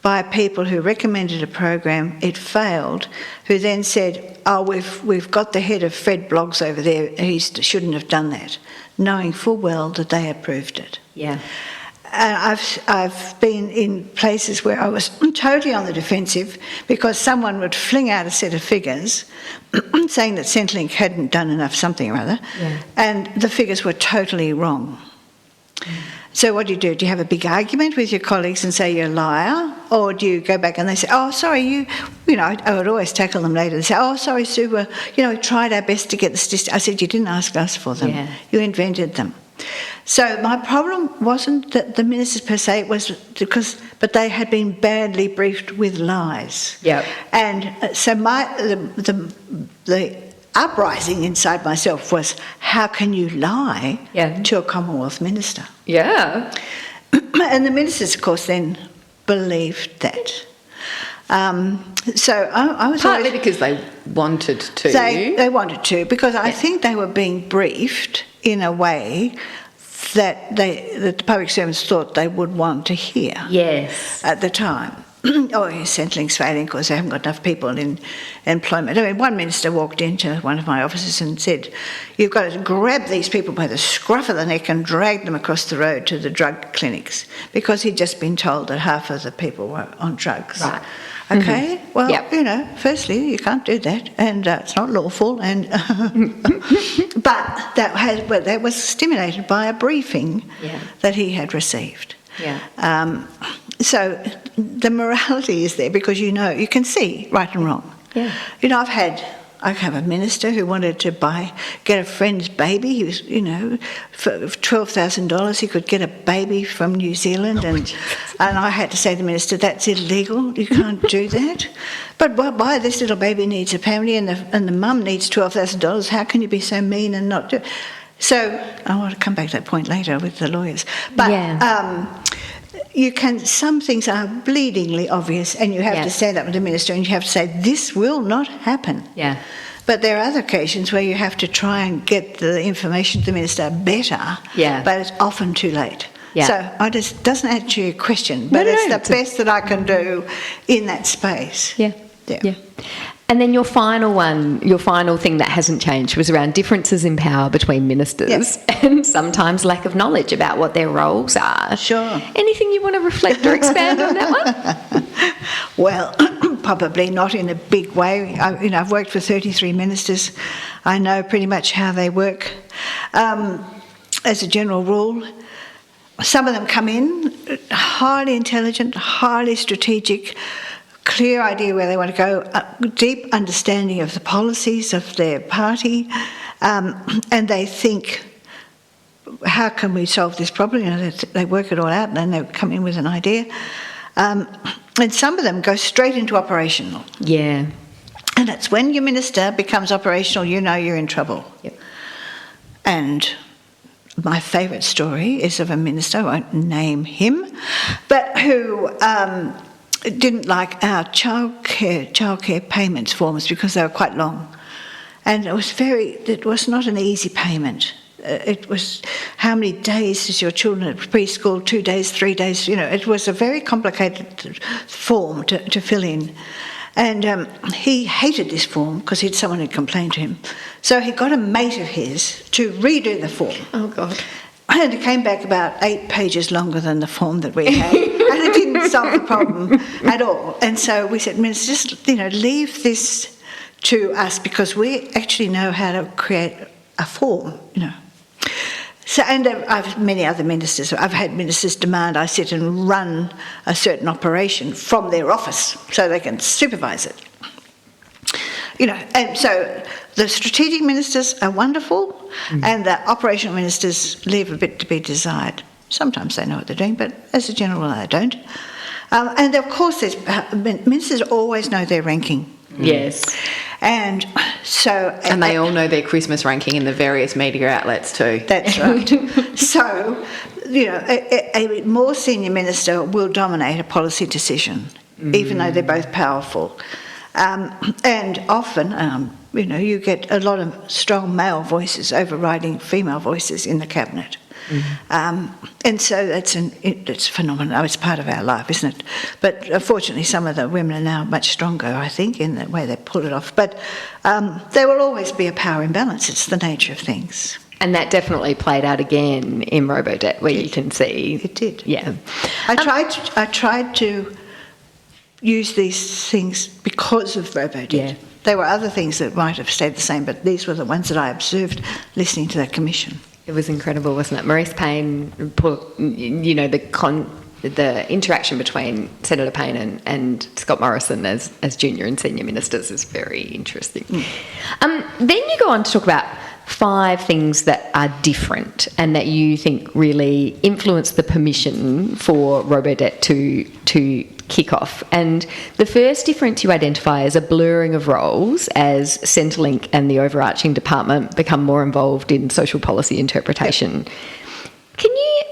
by people who recommended a program, it failed, who then said, we've got the head of Fred Bloggs over there, he shouldn't have done that, knowing full well that they approved it. Yeah. And I've been in places where I was totally on the defensive because someone would fling out a set of figures saying that Centrelink hadn't done enough something or other, and the figures were totally wrong. So what do? Do you have a big argument with your colleagues and say you're a liar? Or do you go back and they say, oh, sorry, I would always tackle them later. They say, oh, sorry, Sue, we tried our best to get the statistics. I said, you didn't ask us for them. Yeah. You invented them. So my problem wasn't that the ministers per se, it was but they had been badly briefed with lies. Yeah. And so the uprising inside myself was, how can you lie to a Commonwealth minister? Yeah. And the ministers, of course, then believed that. So I was partly because they wanted to. They wanted to, because I think they were being briefed in a way that the public servants thought they would want to hear. Yes. At the time. Centrelink's failing because they haven't got enough people in employment. I mean, one minister walked into one of my offices and said, you've got to grab these people by the scruff of the neck and drag them across the road to the drug clinics, because he'd just been told that half of the people were on drugs. Right. Okay, well, firstly, you can't do that, and it's not lawful, and but that was stimulated by a briefing that he had received. Yeah. So the morality is there because you can see right and wrong. Yeah. I have a minister who wanted to get a friend's baby. He was, for $12,000 he could get a baby from New Zealand, and I had to say to the minister, that's illegal. You can't do that. But why this little baby needs a family and the mum needs $12,000? How can you be so mean and not do it? So I want to come back to that point later with the lawyers. But some things are bleedingly obvious, and you have to stand up to the minister and you have to say, this will not happen. Yeah. But there are other occasions where you have to try and get the information to the minister better, but it's often too late. Yeah. So it doesn't answer your question, but it's the best that I can do in that space. Yeah. And then your final thing that hasn't changed was around differences in power between ministers and sometimes lack of knowledge about what their roles are. Sure. Anything you want to reflect or expand on that one? Well, probably not in a big way. I've worked for 33 ministers. I know pretty much how they work. As a general rule, some of them come in highly intelligent, highly strategic, clear idea where they want to go, deep understanding of the policies of their party, and they think how can we solve this problem? You know, they work it all out and then they come in with an idea. And some of them go straight into operational. Yeah. And it's when your minister becomes operational, you know you're in trouble. Yep. And my favourite story is of a minister, I won't name him, but who didn't like our childcare payments forms because they were quite long. And it was not an easy payment. It was, how many days is your children at preschool, 2 days, 3 days, you know, it was a very complicated form to fill in. And he hated this form because someone had complained to him. So he got a mate of his to redo the form. Oh, God. And it came back about 8 pages longer than the form that we had. And it didn't solve the problem at all. And so we said, Minister, just, leave this to us because we actually know how to create a form, So, and I've many other ministers. I've had ministers demand I sit and run a certain operation from their office so they can supervise it. And so the strategic ministers are wonderful, and the operational ministers leave a bit to be desired. Sometimes they know what they're doing, but as a general rule, they don't. And of course, ministers always know their ranking. Yes. And so... And they all know their Christmas ranking in the various media outlets too. That's right. So, a more senior minister will dominate a policy decision, even though they're both powerful. And often, you get a lot of strong male voices overriding female voices in the cabinet. And so it's phenomenal. It's part of our life, isn't it? But unfortunately, some of the women are now much stronger, I think, in the way they pull it off. But there will always be a power imbalance. It's the nature of things. And that definitely played out again in Robodebt, where you can see... It did. Yeah. I tried to use these things because of Robodebt. Yeah. There were other things that might have stayed the same, but these were the ones that I observed listening to that commission. It was incredible, wasn't it? Maurice Payne, the interaction between Senator Payne and Scott Morrison as junior and senior ministers is very interesting. Then you go on to talk about 5 things that are different and that you think really influence the permission for Robodebt to kick off. And the first difference you identify is a blurring of roles as Centrelink and the overarching department become more involved in social policy interpretation.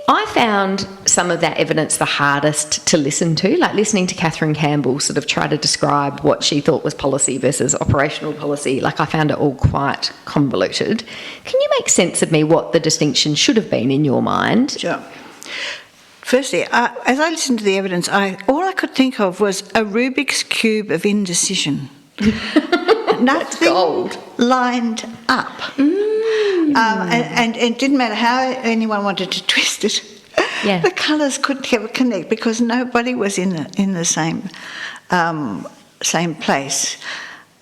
I found some of that evidence the hardest to listen to, like listening to Catherine Campbell sort of try to describe what she thought was policy versus operational policy. Like, I found it all quite convoluted. Can you make sense of me what the distinction should have been in your mind? Sure. Firstly, as I listened to the evidence, all I could think of was a Rubik's Cube of indecision. Nothing lined up. And it didn't matter how anyone wanted to twist it. Yeah. The colours couldn't ever connect because nobody was in the same place.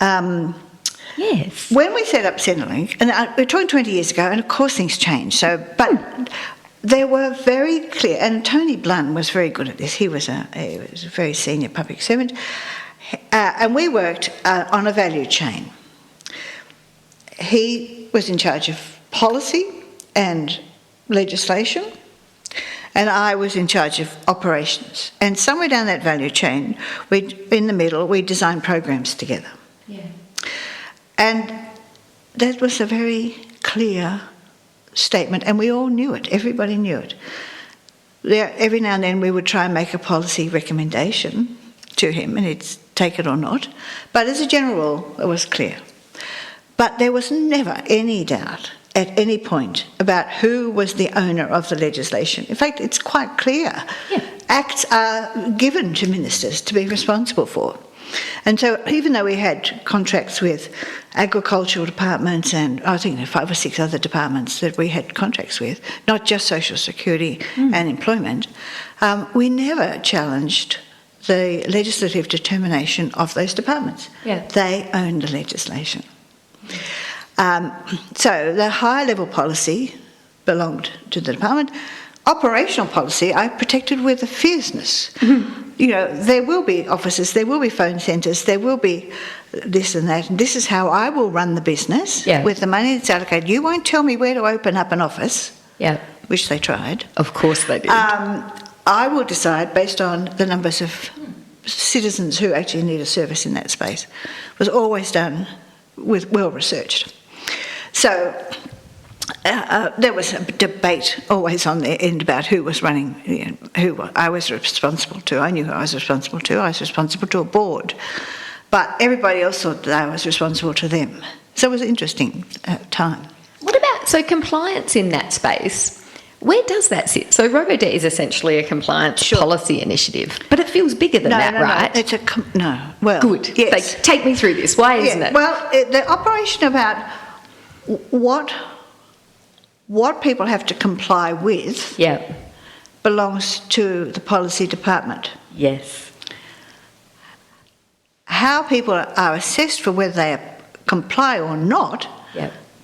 Yes. When we set up Centrelink, and we're talking 20 years ago, and of course things changed. But they were very clear, and Tony Blunt was very good at this. He was a very senior public servant, and we worked on a value chain. He was in charge of policy and legislation, and I was in charge of operations. And somewhere down that value chain, in the middle, we designed programs together. Yeah. And that was a very clear statement, and we all knew it. Everybody knew it. Every now and then we would try and make a policy recommendation to him, and he'd take it or not. But as a general rule, it was clear. But there was never any doubt at any point about who was the owner of the legislation. In fact, it's quite clear. Yeah. Acts are given to ministers to be responsible for. And so even though we had contracts with agricultural departments and I think there were 5 or 6 other departments that we had contracts with, not just social security and employment, we never challenged the legislative determination of those departments. Yeah. They owned the legislation. So the higher level policy belonged to the department. Operational policy I protected with a fierceness. There will be offices, there will be phone centres, there will be this and that, and this is how I will run the business with the money that's allocated. You won't tell me where to open up an office. Yeah. which they tried. Of course they did. I will decide based on the numbers of citizens who actually need a service in that space. It was always done with well researched. So there was a debate always on the end about who was running, who I was responsible to. I knew who I was responsible to. I was responsible to a board. But everybody else thought that I was responsible to them. So it was an interesting time. What about, so compliance in that space? Where does that sit? So RoboDebt is essentially a compliance policy initiative, but it feels bigger than that, right? No, it's well, good. Yes. Take me through this. Why isn't it? Well, the operation about what people have to comply with belongs to the policy department. Yes. How people are assessed for whether they comply or not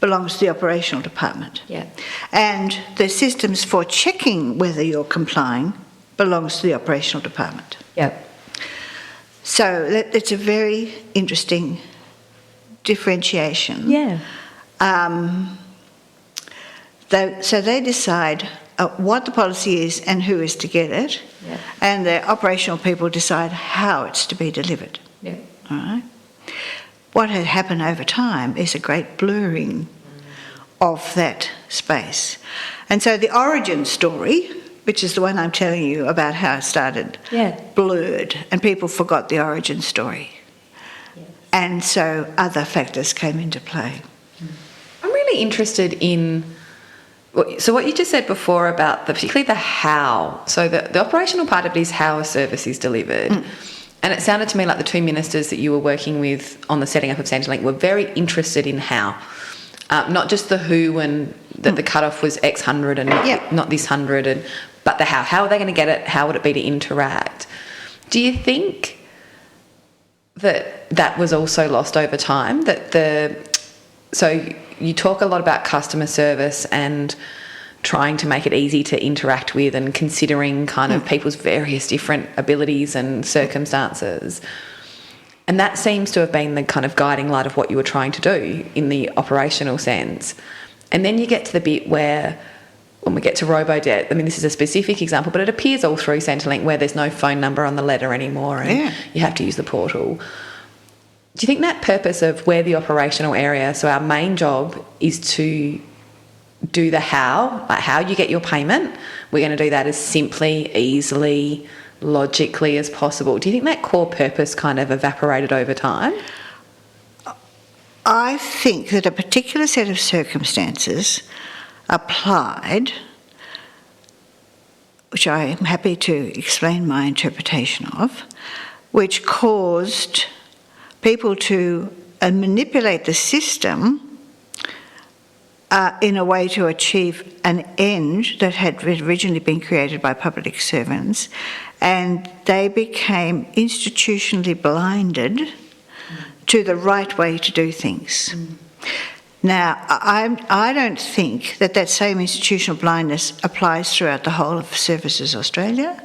belongs to the operational department. Yeah. And the systems for checking whether you're complying belongs to the operational department. Yeah. So it's a very interesting differentiation. Yeah. So they decide what the policy is and who is to get it, and the operational people decide how it's to be delivered. Yeah. All right. What had happened over time is a great blurring of that space. And so the origin story, which is the one I'm telling you about how it started, blurred, and people forgot the origin story. Yes. And so other factors came into play. I'm really interested in, so what you just said before about particularly the how. So the operational part of it is how a service is delivered. And it sounded to me like the two ministers that you were working with on the setting up of Centrelink were very interested in how. Not just the who and that the cutoff was X hundred and not this hundred, but the how. How are they going to get it? How would it be to interact? Do you think that was also lost over time? So you talk a lot about customer service and trying to make it easy to interact with and considering kind of people's various different abilities and circumstances. And that seems to have been the kind of guiding light of what you were trying to do in the operational sense. And then you get to the bit where, when we get to RoboDebt, I mean, this is a specific example, but it appears all through Centrelink where there's no phone number on the letter anymore and you have to use the portal. Do you think that purpose of where the operational area, so our main job is to do the how, like how you get your payment, we're going to do that as simply, easily, logically as possible. Do you think that core purpose kind of evaporated over time? I think that a particular set of circumstances applied, which I am happy to explain my interpretation of, which caused people to manipulate the system in a way to achieve an end that had originally been created by public servants, and they became institutionally blinded to the right way to do things. Now, I don't think that same institutional blindness applies throughout the whole of Services Australia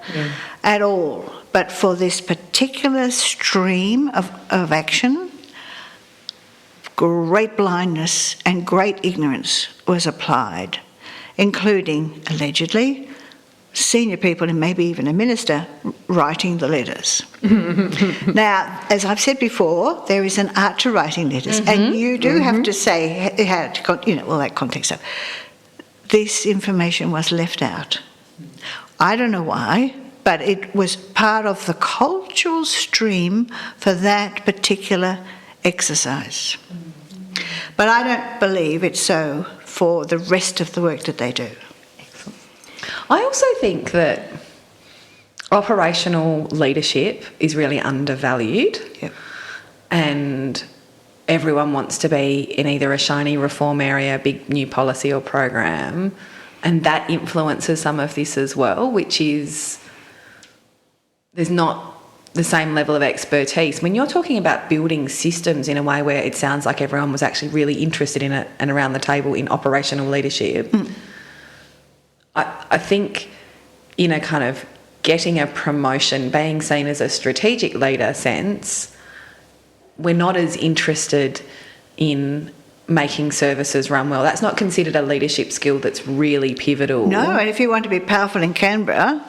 at all, but for this particular stream of action, great blindness and great ignorance was applied, including, allegedly, senior people and maybe even a minister writing the letters. Now, as I've said before, there is an art to writing letters, and you do have to say how to, all that context stuff. This information was left out. I don't know why, but it was part of the cultural stream for that particular exercise. But I don't believe it's so for the rest of the work that they do. Excellent. I also think that operational leadership is really undervalued. And everyone wants to be in either a shiny reform area, big new policy or program, and that influences some of this as well, which is there's not the same level of expertise. When you're talking about building systems in a way where it sounds like everyone was actually really interested in it and around the table in operational leadership, I think, kind of getting a promotion, being seen as a strategic leader sense, we're not as interested in making services run well. That's not considered a leadership skill that's really pivotal. No, and if you want to be powerful in Canberra,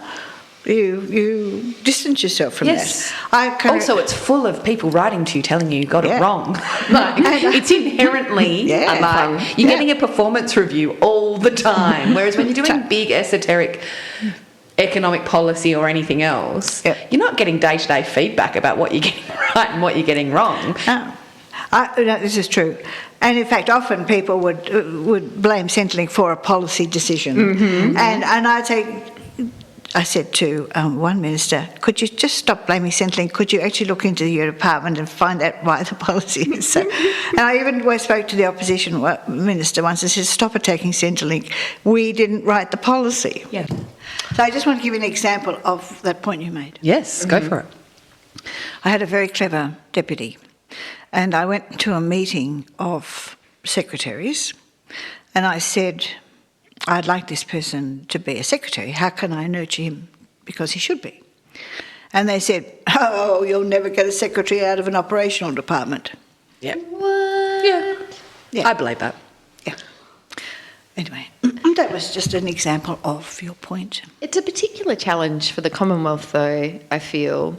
you distance yourself from that. Also, it's full of people writing to you telling you got it wrong. Like, it's inherently you're getting a performance review all the time. Whereas when you're doing big esoteric economic policy or anything else, you're not getting day-to-day feedback about what you're getting right and what you're getting wrong. No, this is true. And in fact, often people would blame Centrelink for a policy decision. Mm-hmm. And I'd say, I said to one minister, could you just stop blaming Centrelink? Could you actually look into your department and find out why the policy is so? And I even spoke to the opposition minister once and said, stop attacking Centrelink. We didn't write the policy. Yeah. So I just want to give you an example of that point you made. Yes, go for it. I had a very clever deputy, and I went to a meeting of secretaries, and I said, I'd like this person to be a secretary. How can I nurture him? Because he should be. And they said, oh, you'll never get a secretary out of an operational department. Yeah. What? Yeah. I believe that. Yeah. Anyway, that was just an example of your point. It's a particular challenge for the Commonwealth, though, I feel,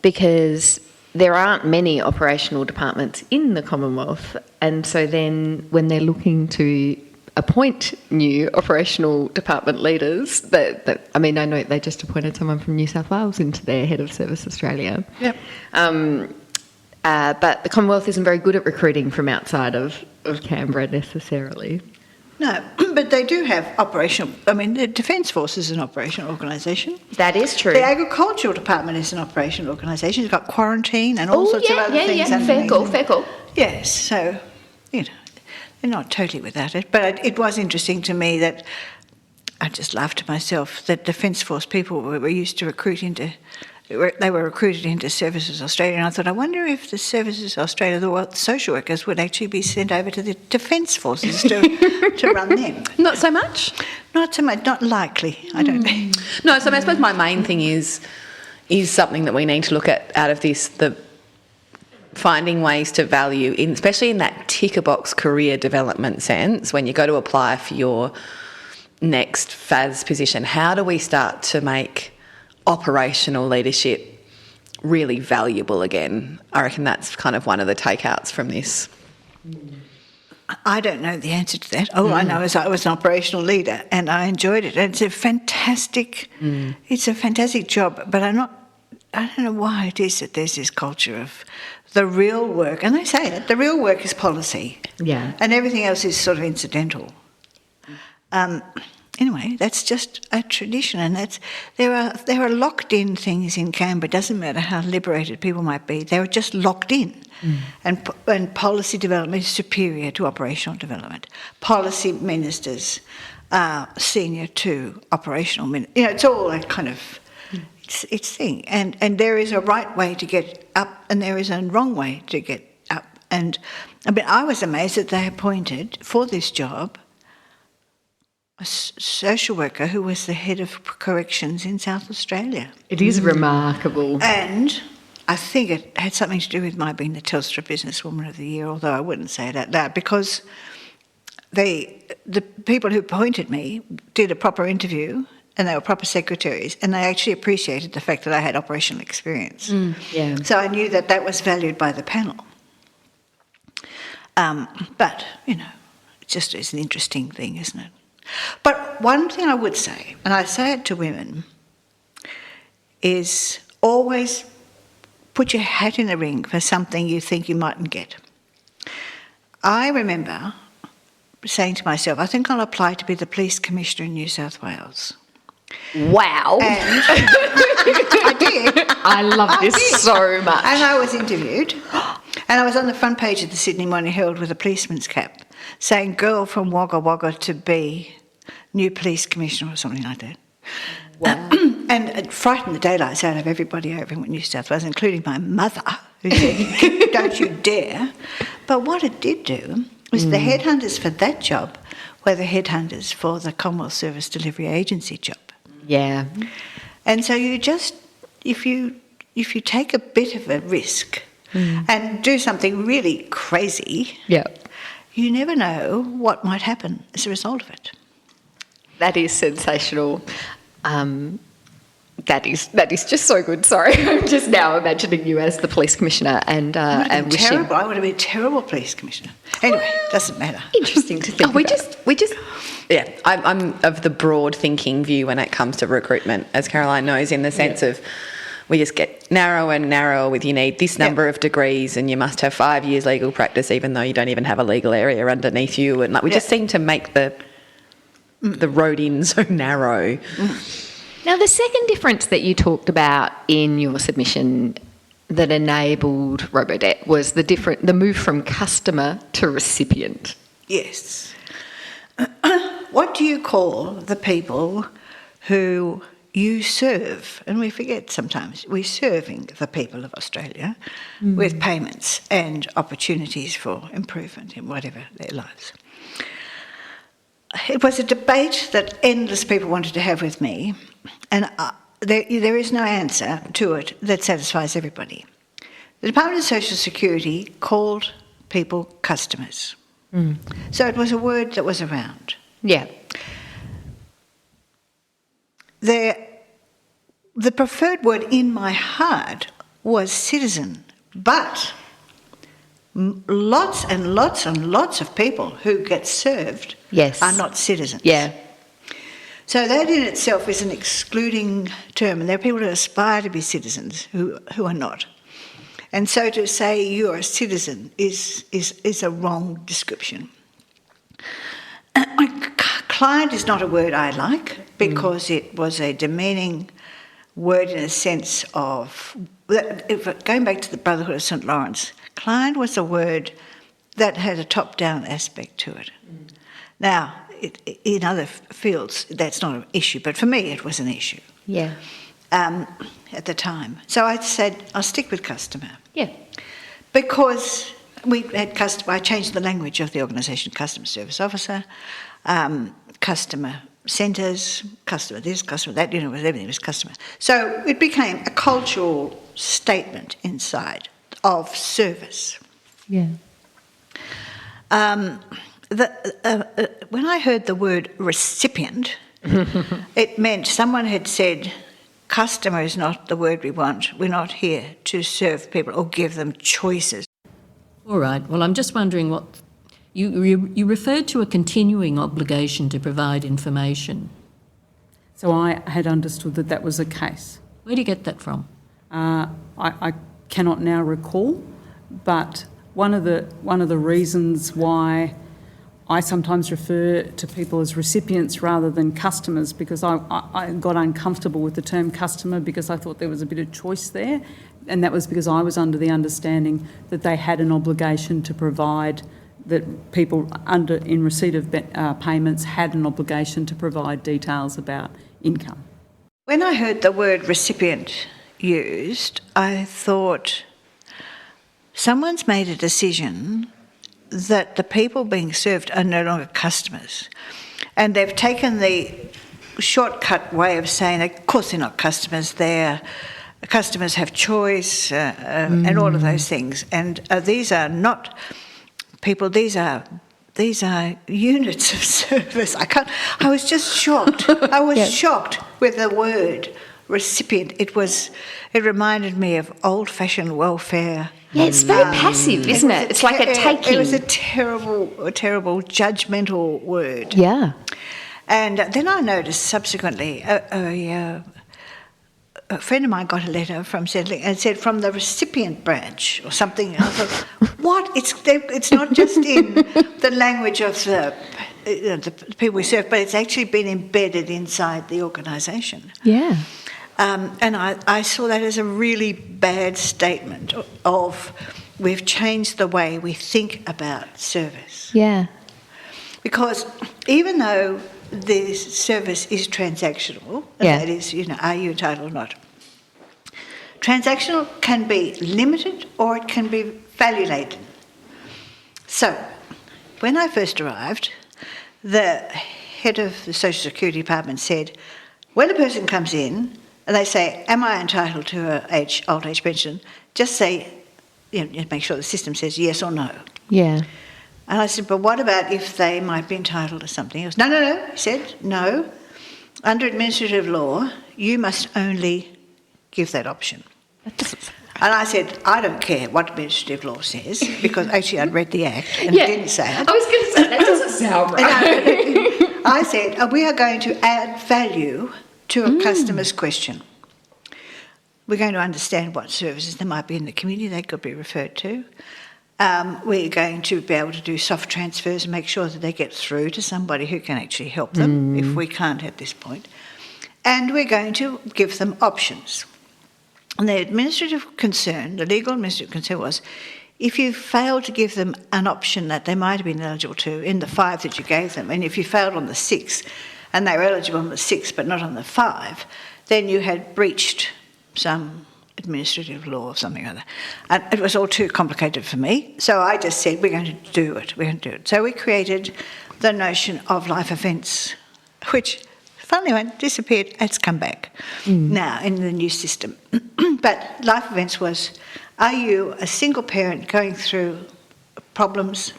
because there aren't many operational departments in the Commonwealth. And so then when they're looking to appoint new operational department leaders, I know they just appointed someone from New South Wales into their Head of Service Australia. Yep. But the Commonwealth isn't very good at recruiting from outside of Canberra necessarily. No, but they do have the Defence Force is an operational organisation. That is true. The Agricultural Department is an operational organisation. It's got quarantine and all sorts of other things. Fair call. Yes, so, they're not totally without it. But it was interesting to me that I just laughed to myself that Defence Force people were used to they were recruited into Services Australia, and I thought, I wonder if the Services Australia, the social workers, would actually be sent over to the Defence Forces to run them. Not so much? Not so much, not likely, I don't think. No, so I suppose my main thing is something that we need to look at out of this, the finding ways to value, especially in that ticker-box career development sense, when you go to apply for your next FAS position, how do we start to make operational leadership really valuable again? I reckon that's kind of one of the takeouts from this. I don't know the answer to that. All I know is I was an operational leader and I enjoyed it. And it's a fantastic job, but I don't know why it is that there's this culture of the real work, and they say it, the real work is policy. Yeah. And everything else is sort of incidental. Anyway, that's just a tradition, and there are locked-in things in Canberra. It doesn't matter how liberated people might be; they're just locked in. And policy development is superior to operational development. Policy ministers are senior to operational ministers. It's all a kind of it's thing. And there is a right way to get up, and there is a wrong way to get up. And I was amazed that they appointed for this job a social worker who was the head of corrections in South Australia. It is remarkable. And I think it had something to do with my being the Telstra Businesswoman of the Year, although I wouldn't say it out loud, because the people who appointed me did a proper interview and they were proper secretaries, and they actually appreciated the fact that I had operational experience. Yeah. So I knew that was valued by the panel. But, it just is an interesting thing, isn't it? But one thing I would say, and I say it to women, is always put your hat in the ring for something you think you mightn't get. I remember saying to myself, I think I'll apply to be the police commissioner in New South Wales. Wow. And I did. I love this so much. And I was interviewed, and I was on the front page of the Sydney Morning Herald with a policeman's cap saying, girl from Wagga Wagga to be new police commissioner or something like that. Wow. And it frightened the daylights out of everybody over in New South Wales, including my mother, who said, don't you dare. But what it did do was the headhunters for that job were the headhunters for the Commonwealth Service Delivery Agency job. Yeah. And so you just, if you take a bit of a risk and do something really crazy, you never know what might happen as a result of it. That is sensational. That is just so good. Sorry, I'm just now imagining you as the police commissioner and wishing. Terrible. I would have been a terrible police commissioner. Anyway, doesn't matter. Interesting to think. Yeah, I'm of the broad thinking view when it comes to recruitment, as Caroline knows, in the sense of we just get narrower and narrower with you need this number of degrees and you must have 5 years legal practice even though you don't even have a legal area underneath you, and we just seem to make the road in so narrow. Now, the second difference that you talked about in your submission that enabled Robodebt was the move from customer to recipient. Yes. What do you call the people who you serve? And we forget sometimes we're serving the people of Australia with payments and opportunities for improvement in whatever their lives. It was a debate that endless people wanted to have with me, and there is no answer to it that satisfies everybody. The Department of Social Security called people customers. So it was a word that was around. Yeah. The preferred word in my heart was citizen, but lots and lots and lots of people who get served are not citizens. Yeah. So that in itself is an excluding term, and there are people who aspire to be citizens who are not. And so to say you're a citizen is a wrong description. Client is not a word I like because it was a demeaning word in a sense of, going back to the Brotherhood of St. Lawrence, client was a word that had a top-down aspect to it. Now, in other fields, that's not an issue, but for me it was an issue. Yeah. At the time. So I said, I'll stick with customer. Yeah. Because we had I changed the language of the organisation, customer service officer, customer centres, customer this, customer that, everything was customer. So it became a cultural statement inside of service. Yeah. When I heard the word recipient, it meant someone had said, customer is not the word we want. We're not here to serve people or give them choices. All right. Well, I'm just wondering what... You referred to a continuing obligation to provide information. So I had understood that was the case. Where do you get that from? I cannot now recall, but one of the reasons why I sometimes refer to people as recipients rather than customers, because I got uncomfortable with the term customer because I thought there was a bit of choice there, and that was because I was under the understanding that they had an obligation to provide, that people in receipt of payments had an obligation to provide details about income. When I heard the word recipient used, I thought someone's made a decision that the people being served are no longer customers. And they've taken the shortcut way of saying, of course they're not customers, customers have choice and all of those things. And these are not people, these are units of service. I was just shocked. I was shocked with the word recipient. It reminded me of old-fashioned welfare. Yeah, it's very passive, isn't it? It's like a taking. It was a terrible, judgmental word. Yeah. And then I noticed subsequently a friend of mine got a letter from Centrelink and said from the recipient branch or something. And I thought, what? It's not just in the language of the people we serve, but it's actually been embedded inside the organisation. Yeah. And I saw that as a really bad statement of we've changed the way we think about service. Yeah. Because even though the service is transactional, that is, are you entitled or not? Transactional can be limited or it can be value-laden. So, when I first arrived, the head of the Social Security Department said, when a person comes in and they say, am I entitled to an old age pension, just say, make sure the system says yes or no. Yeah. And I said, but what about if they might be entitled to something else? No, he said, no. Under administrative law, you must only give that option. And I said, I don't care what administrative law says, because actually I'd read the Act and it didn't say it. I was going to say, that doesn't sound right. I said, we are going to add value to a customer's question. We're going to understand what services there might be in the community they could be referred to. We're going to be able to do soft transfers and make sure that they get through to somebody who can actually help them if we can't at this point. And we're going to give them options. And the administrative concern, the legal administrative concern was, if you failed to give them an option that they might have been eligible to in the 5 that you gave them, and if you failed on the 6 and they were eligible on the 6 but not on the 5, then you had breached some administrative law or something like that. And it was all too complicated for me, so I just said, we're going to do it. So we created the notion of life events, which, funnily enough, disappeared. It's come back now in the new system. But life events was, are you a single parent going through problems?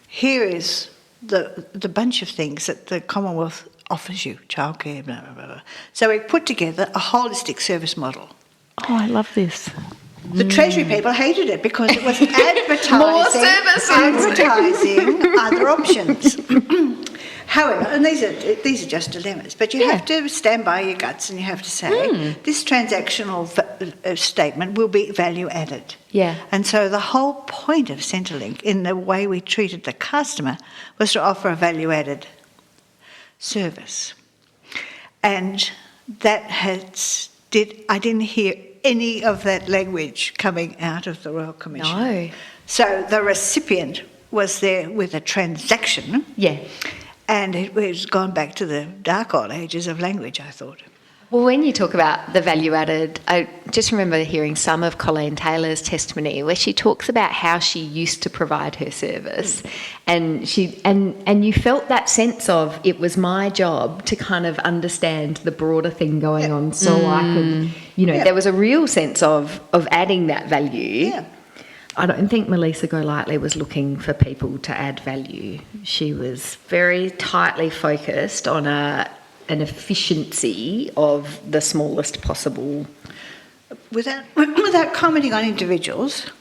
Here is the bunch of things that the Commonwealth offers you, childcare, blah, blah, blah. So we put together a holistic service model. Oh, I love this. The Treasury people hated it because it was More services. advertising other options. However, and these are just dilemmas, but you have to stand by your guts and you have to say, this transactional statement will be value added. Yeah. And so the whole point of Centrelink in the way we treated the customer was to offer a value added service. And that I didn't hear any of that language coming out of the Royal Commission. No. So the recipient was there with a transaction. Yeah. And it was gone back to the dark old ages of language, I thought. Well, when you talk about the value added, I just remember hearing some of Colleen Taylor's testimony where she talks about how she used to provide her service, and you felt that sense of it was my job to kind of understand the broader thing going on, so I could, there was a real sense of adding that value. Yeah. I don't think Melissa Golightly was looking for people to add value. She was very tightly focused on an efficiency of the smallest possible. Without commenting on individuals,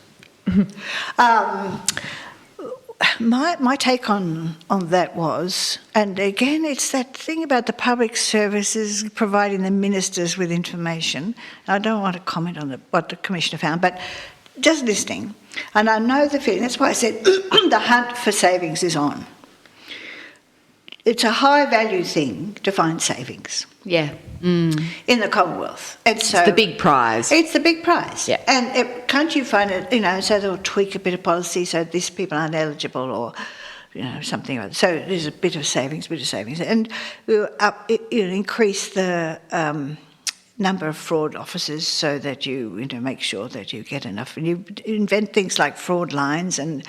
my take on that was, and again, it's that thing about the public services providing the ministers with information. I don't want to comment on what the Commissioner found, but just listening, and I know the feeling, that's why I said the hunt for savings is on. It's a high value thing to find savings. Yeah. In the Commonwealth. And so It's the big prize. It's the big prize. Yeah. And can't you find it, so they'll tweak a bit of policy so these people aren't eligible or, something like that. So there's a bit of savings. And we'll increase the number of fraud officers so that you make sure that you get enough. And you invent things like fraud lines and,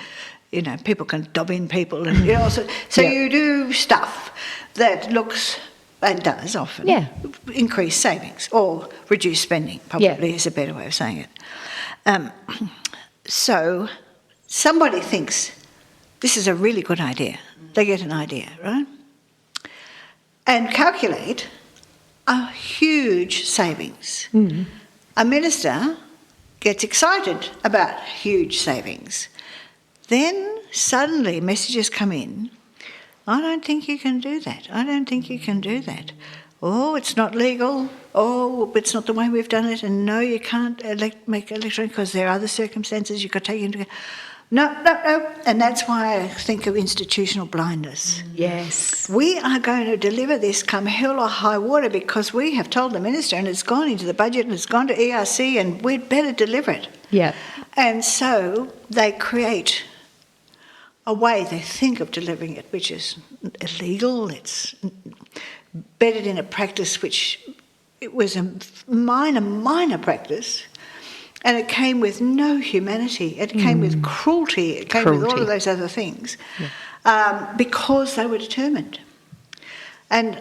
people can dob in people. And, so you do stuff that looks and does often increase savings or reduce spending, probably is a better way of saying it. So somebody thinks this is a really good idea. They get an idea, right? And calculate a huge savings. A minister gets excited about huge savings. Then suddenly messages come in, I don't think you can do that. Oh, it's not legal. Oh, it's not the way we've done it. And no, you can't make electronic because there are other circumstances you could take into account. No. And that's why I think of institutional blindness. Yes. We are going to deliver this come hell or high water because we have told the minister and it's gone into the budget and it's gone to ERC and we'd better deliver it. Yeah. And so they create a way they think of delivering it, which is illegal. It's bedded in a practice which it was a minor practice, and it came with no humanity. It came with cruelty. It came with all of those other things, because they were determined. And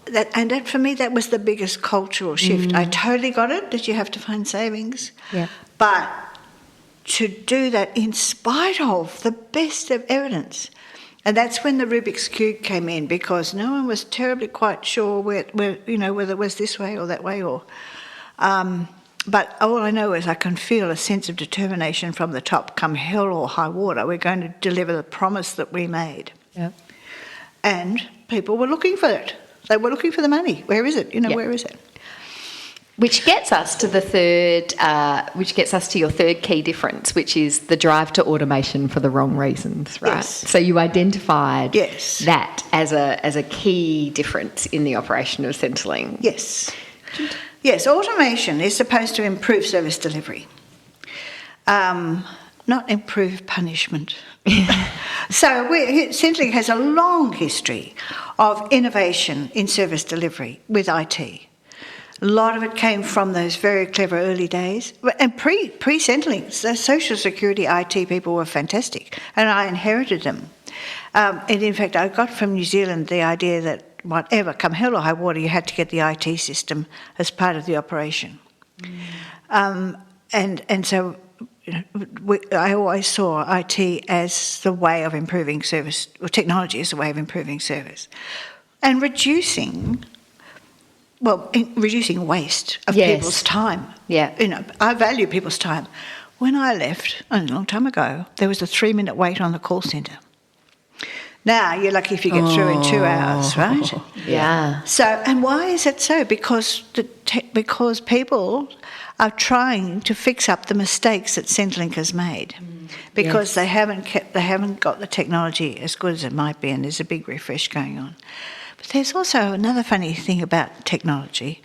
that for me, that was the biggest cultural shift. I totally got it that you have to find savings, but to do that in spite of the best of evidence. And that's when the Rubik's Cube came in, because no one was terribly quite sure whether it was this way or that way, or. But all I know is I can feel a sense of determination from the top. Come hell or high water, we're going to deliver the promise that we made. Yeah. And people were looking for it. They were looking for the money. Where is it? Where is it? Which gets us to your third key difference, which is the drive to automation for the wrong reasons, right? Yes. So you identified Yes. that as a key difference in the operation of Centrelink. Yes. Yes, automation is supposed to improve service delivery, not improve punishment. So Centrelink has a long history of innovation in service delivery with IT. A lot of it came from those very clever early days. And pre-Centrelink, the social security IT people were fantastic, and I inherited them. And in fact, I got from New Zealand the idea that whatever, come hell or high water, you had to get the IT system as part of the operation. And so I always saw IT as the way of improving service, or technology as the way of improving service. And reducing waste of Yes. people's time. Yeah. I value people's time. When I left, a long time ago, there was a 3-minute wait on the call centre. Now, you're lucky if you get through in 2 hours, right? Yeah. So, and why is it so? Because because people are trying to fix up the mistakes that Centrelink has made, because they haven't got the technology as good as it might be, and there's a big refresh going on. But there's also another funny thing about technology,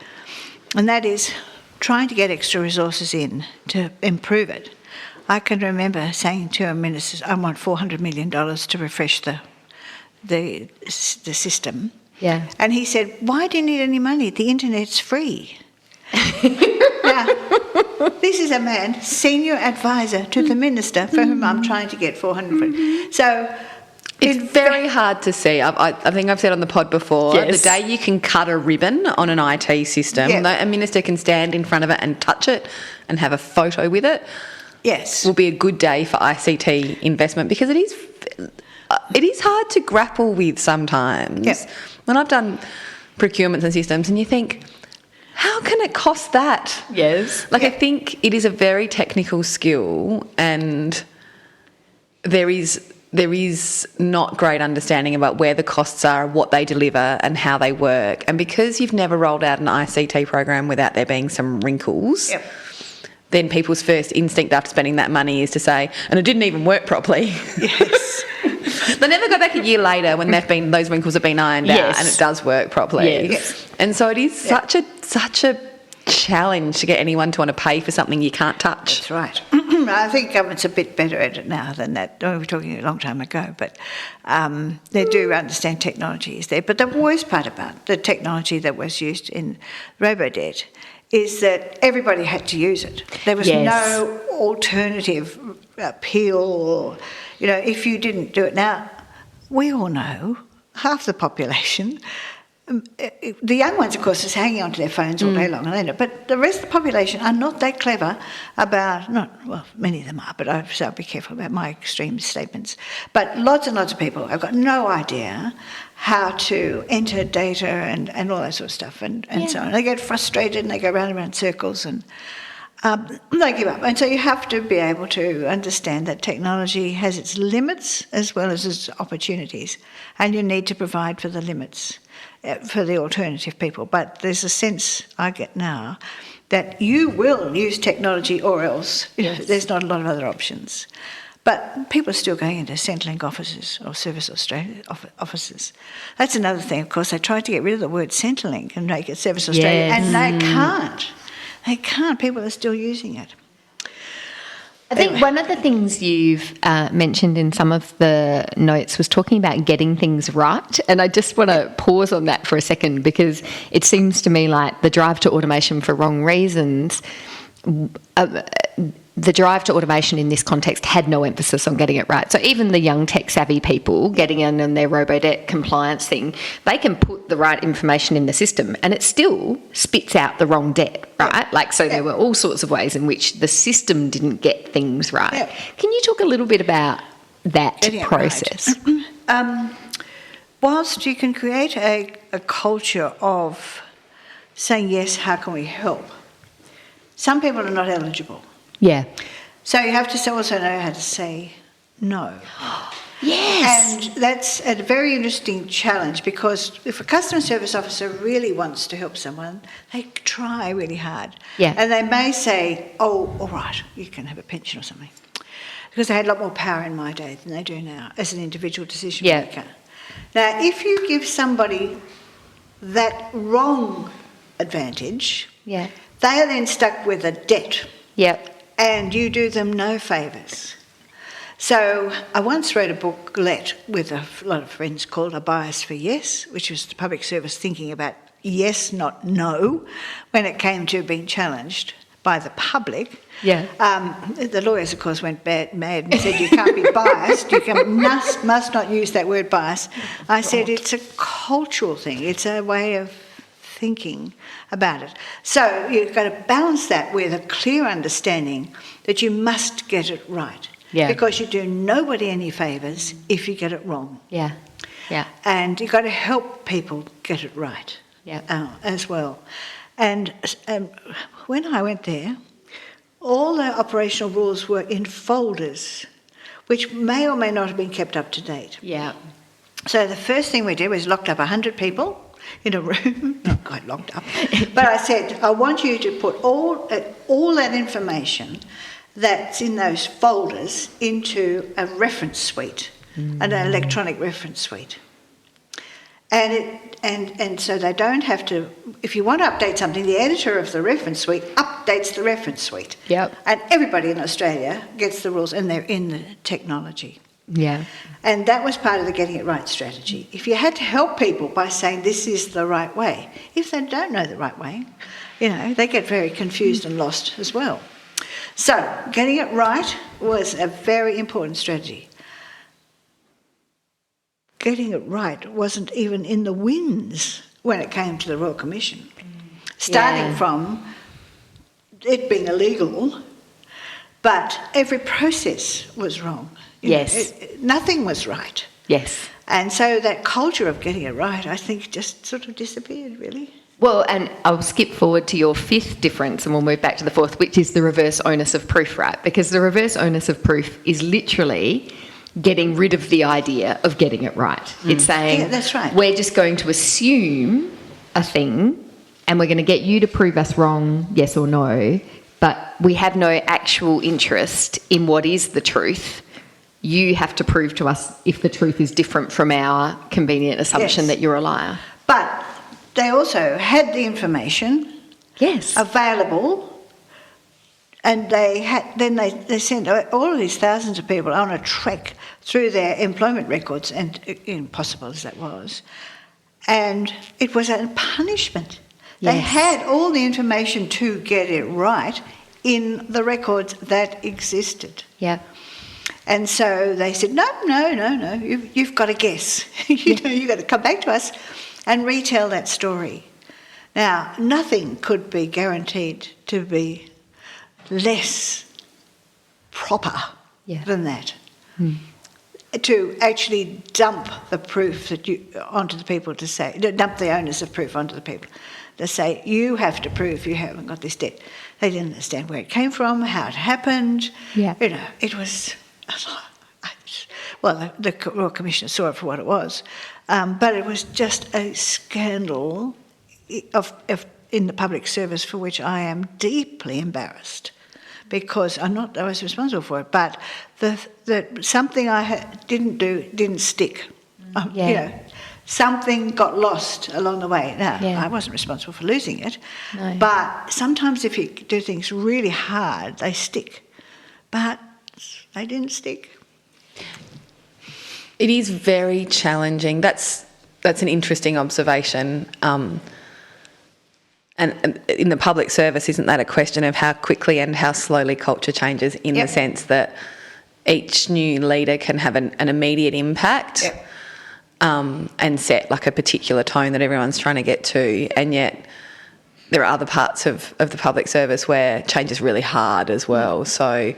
and that is trying to get extra resources in to improve it. I can remember saying to a minister, I want $400 million to refresh the system. Yeah. And he said, why do you need any money? The internet's free. Now, this is a man, senior advisor to the minister, for whom I'm trying to get 400 million. So It's very hard to see. I think I've said on the pod before, Yes. the day you can cut a ribbon on an IT system, Yeah. a minister can stand in front of it and touch it and have a photo with it, yes. will be a good day for ICT investment, because it is hard to grapple with sometimes. Yep. When I've done procurements and systems and you think, how can it cost that? Yes. I think it is a very technical skill, and there is not great understanding about where the costs are, what they deliver and how they work. And because you've never rolled out an ICT program without there being some wrinkles, Yep. then people's first instinct after spending that money is to say, and it didn't even work properly. Yes. They never go back a year later when those wrinkles have been ironed out Yes. and it does work properly. Yes. And so it is such a challenge to get anyone to want to pay for something you can't touch. That's right. I think government's a bit better at it now than that. We were talking a long time ago, but they do understand technology is there. But the worst part about the technology that was used in Robodebt is that everybody had to use it. There was Yes. no alternative appeal, or, if you didn't do it. Now, we all know half the population. The young ones, of course, is hanging onto their phones all day long, and they know. But the rest of the population are not that clever about. Many of them are, but I'll be careful about my extreme statements. But lots and lots of people have got no idea how to enter data and all that sort of stuff, and so on. They get frustrated and they go round and round in circles, and they give up. And so you have to be able to understand that technology has its limits as well as its opportunities, and you need to provide for the limits for the alternative people. But there's a sense I get now that you will use technology or else there's not a lot of other options. But people are still going into Centrelink offices or Service Australia offices. That's another thing, of course. They tried to get rid of the word Centrelink and make it Service Australia, and they can't. They can't. People are still using it. I think one of the things you've mentioned in some of the notes was talking about getting things right. And I just want to pause on that for a second, because it seems to me like the drive to automation for wrong reasons the drive to automation in this context had no emphasis on getting it right. So even the young tech-savvy people getting in on their robo-debt compliance thing, they can put the right information in the system and it still spits out the wrong debt, right? Like, so there were all sorts of ways in which the system didn't get things right. Yeah. Can you talk a little bit about that Getting it process? right. Whilst you can create a culture of saying, yes, how can we help? Some people are not eligible. Yeah. So you have to also know how to say no. Yes. And that's a very interesting challenge, because if a customer service officer really wants to help someone, they try really hard. Yeah. And they may say, oh, all right, you can have a pension or something. Because they had a lot more power in my day than they do now as an individual decision maker. Now, if you give somebody that wrong advantage, Yeah. they are then stuck with a debt. Yep. And you do them no favours. So I once wrote a booklet with a lot of friends called A Bias for Yes, which was the public service thinking about yes, not no, when it came to being challenged by the public. Yeah. The lawyers, of course, went mad and said you can't be biased, must not use that word bias. I said it's a cultural thing, it's a way of thinking about it. So you've got to balance that with a clear understanding that you must get it right. Yeah. Because you do nobody any favours if you get it wrong. Yeah. Yeah. And you've got to help people get it right. Yeah. As well. And when I went there, all the operational rules were in folders, which may or may not have been kept up to date. Yeah. So the first thing we did was locked up 100 people in a room, not quite locked up, but I said, I want you to put all that information that's in those folders into a reference suite, an electronic reference suite. And so they don't have to, if you want to update something, the editor of the reference suite updates the reference suite. Yep. And everybody in Australia gets the rules, and they're in the technology. Yeah. And that was part of the getting it right strategy. If you had to help people by saying this is the right way, if they don't know the right way, they get very confused and lost as well. So getting it right was a very important strategy. Getting it right wasn't even in the winds when it came to the Royal Commission. Starting from it being illegal, but every process was wrong. Yes. Nothing was right. Yes. And so that culture of getting it right, I think, just sort of disappeared, really. Well, and I'll skip forward to your fifth difference and we'll move back to the fourth, which is the reverse onus of proof, right? Because the reverse onus of proof is literally getting rid of the idea of getting it right. It's saying, that's right. We're just going to assume a thing and we're going to get you to prove us wrong, yes or no, but we have no actual interest in what is the truth. You have to prove to us if the truth is different from our convenient assumption that you're a liar. But they also had the information available, and they sent all of these thousands of people on a trek through their employment records, and impossible as that was, and it was a punishment. Yes. They had all the information to get it right in the records that existed. Yeah. And so they said, no, you've got to guess. You've got to come back to us and retell that story. Now, nothing could be guaranteed to be less proper than that. To actually dump the proof onto the people to say, dump the onus of proof onto the people to say, you have to prove you haven't got this debt. They didn't understand where it came from, how it happened. Yeah. It was... Well, the Royal Commissioner saw it for what it was, but it was just a scandal in the public service for which I am deeply embarrassed, because I was responsible for it, but something I didn't do didn't stick. Something got lost along the way. Now, I wasn't responsible for losing it, but sometimes if you do things really hard, they stick. But they didn't stick. It is very challenging. That's an interesting observation. And in the public service, isn't that a question of how quickly and how slowly culture changes in the sense that each new leader can have an immediate impact and set like a particular tone that everyone's trying to get to, and yet there are other parts of the public service where change is really hard as well. So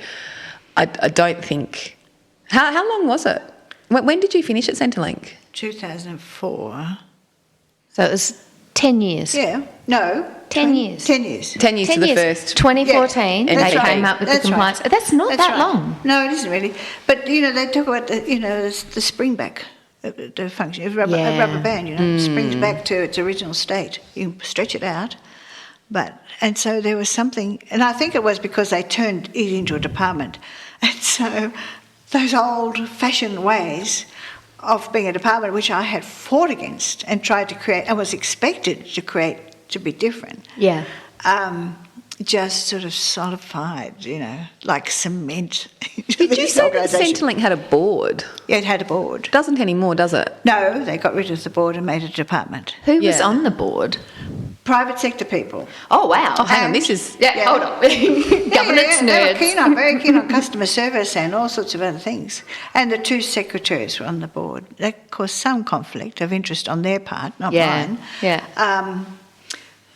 I don't think... How long was it? When did you finish at Centrelink? 2004. So it was 10 years. Yeah, no. 10 years. 10 years. 10 years to the first... 2014, Yeah, they that's came right. up with the That's compliance. right. That's not That's that right. long. No, it isn't really. But, they talk about, the springback, the function. A rubber band, springs back to its original state. You can stretch it out. And so there was something, and I think it was because they turned it into a department. And so those old-fashioned ways of being a department, which I had fought against and tried to create, and was expected to create to be different. Yeah. Just sort of solidified, like cement. Did you say that Centrelink had a board? Yeah, it had a board. Doesn't anymore, does it? No, they got rid of the board and made it a department. Who was Yeah. on the board? Private sector people. Oh, wow. Oh, hang on, And- this is... Hold on. Governance They nerds. were very keen on customer service and all sorts of other things. And the two secretaries were on the board. That caused some conflict of interest on their part, not mine. Yeah.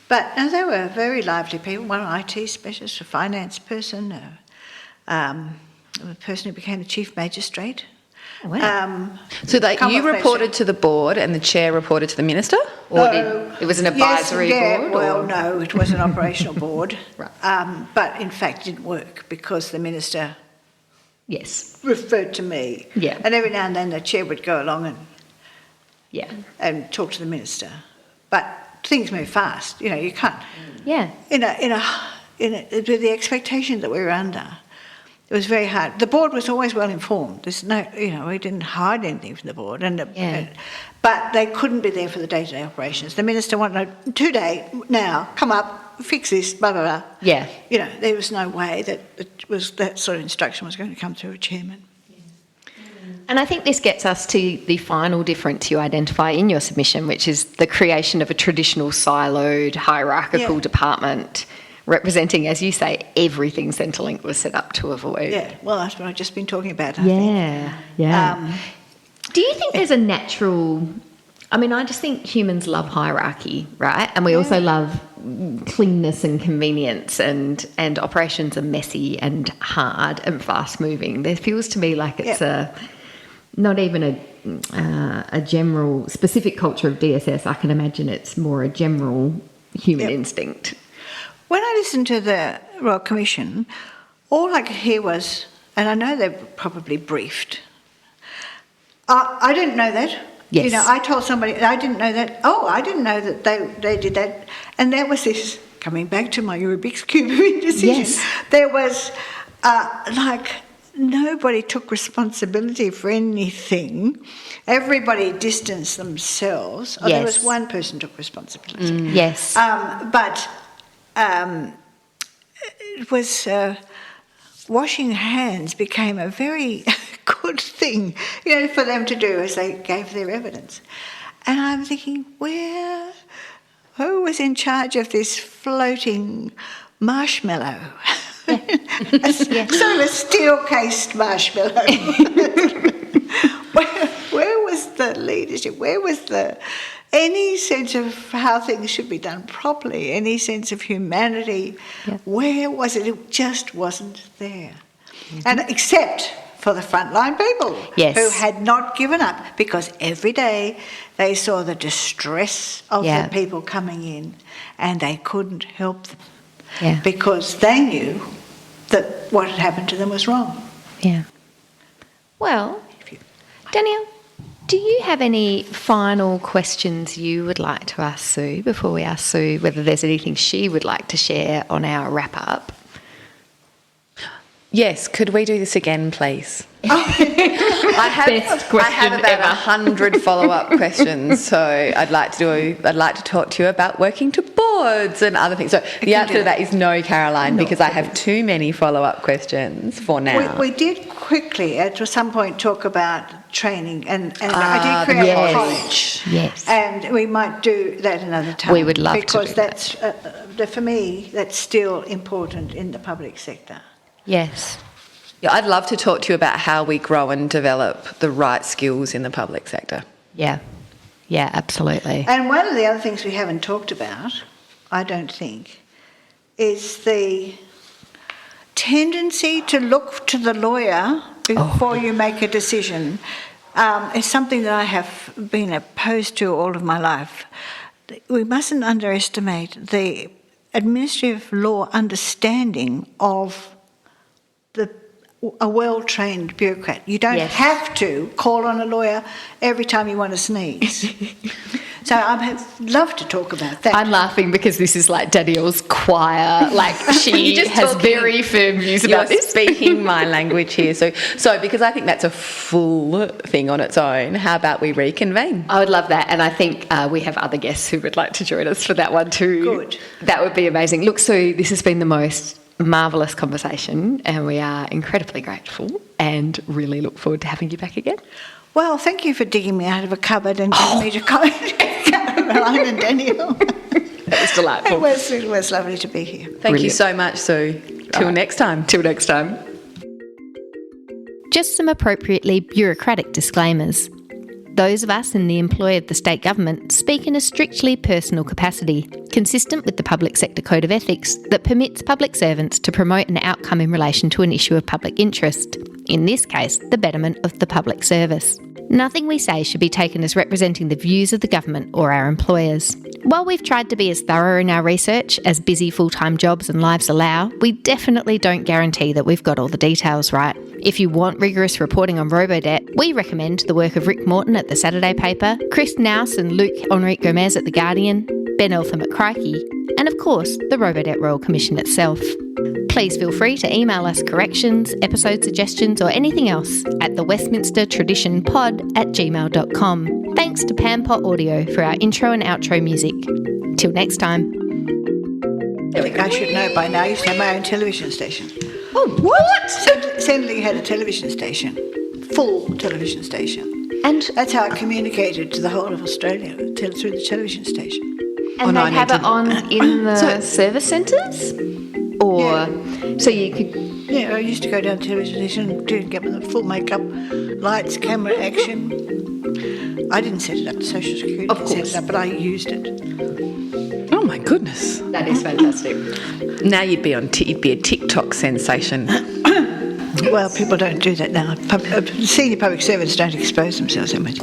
But no, they were very lively people. One IT specialist, a finance person, a person who became the chief magistrate. Wow. So you Commonwealth reported to the board and the chair reported to the minister? Or it was an advisory board? Well, or? no, it was an operational board. Right. But in fact, it didn't work because the minister Yes. referred to me. Yeah. And every now and then the chair would go along Yeah. and talk to the minister. But things move fast. You can't. Yeah. With the expectation that we were under, it was very hard. The board was always well informed. There's no, we didn't hide anything from the board, but they couldn't be there for the day-to-day operations. The minister wanted today, now, come up, fix this, blah blah blah. Yeah. There was no way that that sort of instruction was going to come through a chairman. And I think this gets us to the final difference you identify in your submission, which is the creation of a traditional siloed hierarchical department representing, as you say, everything Centrelink was set up to avoid. Yeah, well, that's what I've just been talking about, I think. Yeah. Do you think there's a natural... I mean, I just think humans love hierarchy, right? And we also love cleanness and convenience, and operations are messy and hard and fast-moving. There feels to me like it's not even a general, specific culture of DSS. I can imagine it's more a general human instinct. When I listened to the Royal Commission, all I could hear was, and I know they were probably briefed, I didn't know that. Yes. I told somebody, I didn't know that. Oh, I didn't know that they did that. And there was this, coming back to my Rubik's Cube of indecision, Yes. there was nobody took responsibility for anything. Everybody distanced themselves. Oh, there was Yes. one person took responsibility. Yes. But it was washing hands became a very good thing, for them to do as they gave their evidence. And I'm thinking, who was in charge of this floating marshmallow? Sort of a steel-cased marshmallow. Where was the leadership? Where was any sense of how things should be done properly, any sense of humanity? Yeah. Where was it? It just wasn't there. And except for the frontline people who had not given up, because every day they saw the distress of the people coming in and they couldn't help them because they knew that what had happened to them was wrong. Yeah. Well, Danielle, do you have any final questions you would like to ask Sue before we ask Sue whether there's anything she would like to share on our wrap-up? Yes, could we do this again, please? I have about 100 follow-up questions, so I'd like to talk to you about working to boards and other things. So the answer to that is no, Caroline, because I have too many follow-up questions for now. We did quickly at some point talk about training, and I did create a college. Yes. And we might do that another time. We would love to because do that's for me, that's still important in the public sector. Yes. Yeah, I'd love to talk to you about how we grow and develop the right skills in the public sector. Yeah. Yeah, absolutely. And one of the other things we haven't talked about, I don't think, is the tendency to look to the lawyer before you make a decision. It's something that I have been opposed to all of my life. We mustn't underestimate the administrative law understanding of a well-trained bureaucrat. You don't have to call on a lawyer every time you want to sneeze. So I'd love to talk about that. I'm laughing because this is like Danielle's choir. Like she has very firm views about this. Speaking my language here. So because I think that's a full thing on its own, how about we reconvene? I would love that. And I think we have other guests who would like to join us for that one too. Good. That would be amazing. Look, Sue, this has been the most marvellous conversation and we are incredibly grateful and really look forward to having you back again. Well, thank you for digging me out of a cupboard and getting me to come Caroline and Daniel. That was delightful. It was lovely to be here. Thank you so much, Sue. Till next time. Till next time. Just some appropriately bureaucratic disclaimers. Those of us in the employ of the state government speak in a strictly personal capacity, consistent with the Public Sector Code of Ethics that permits public servants to promote an outcome in relation to an issue of public interest, in this case, the betterment of the public service. Nothing we say should be taken as representing the views of the government or our employers. While we've tried to be as thorough in our research as busy full-time jobs and lives allow, we definitely don't guarantee that we've got all the details right. If you want rigorous reporting on robo-debt, we recommend the work of Rick Morton at the Saturday Paper, Chris Nouse and Luc Henrique Gomez at The Guardian, Ben Eltham at Crikey, and of course, the Robo-Debt Royal Commission itself. Please feel free to email us corrections, episode suggestions or anything else at thewestminstertraditionpod@gmail.com. Thanks to Pampot Audio for our intro and outro music. Till next time. I think I should know by now. I used to have my own television station. Oh, what? Centrelink had a television station, full television station. And That's how I communicated to the whole of Australia, through the television station. And they'd have it on in the service centres? Or so you could... Yeah, I used to go down to the television station, get the full makeup, lights, camera, action. I didn't set it up, the Social Security set it up, but I used it. Oh my goodness. that is fantastic. Now you'd be a TikTok sensation. Well, people don't do that now. Senior public servants don't expose themselves that much.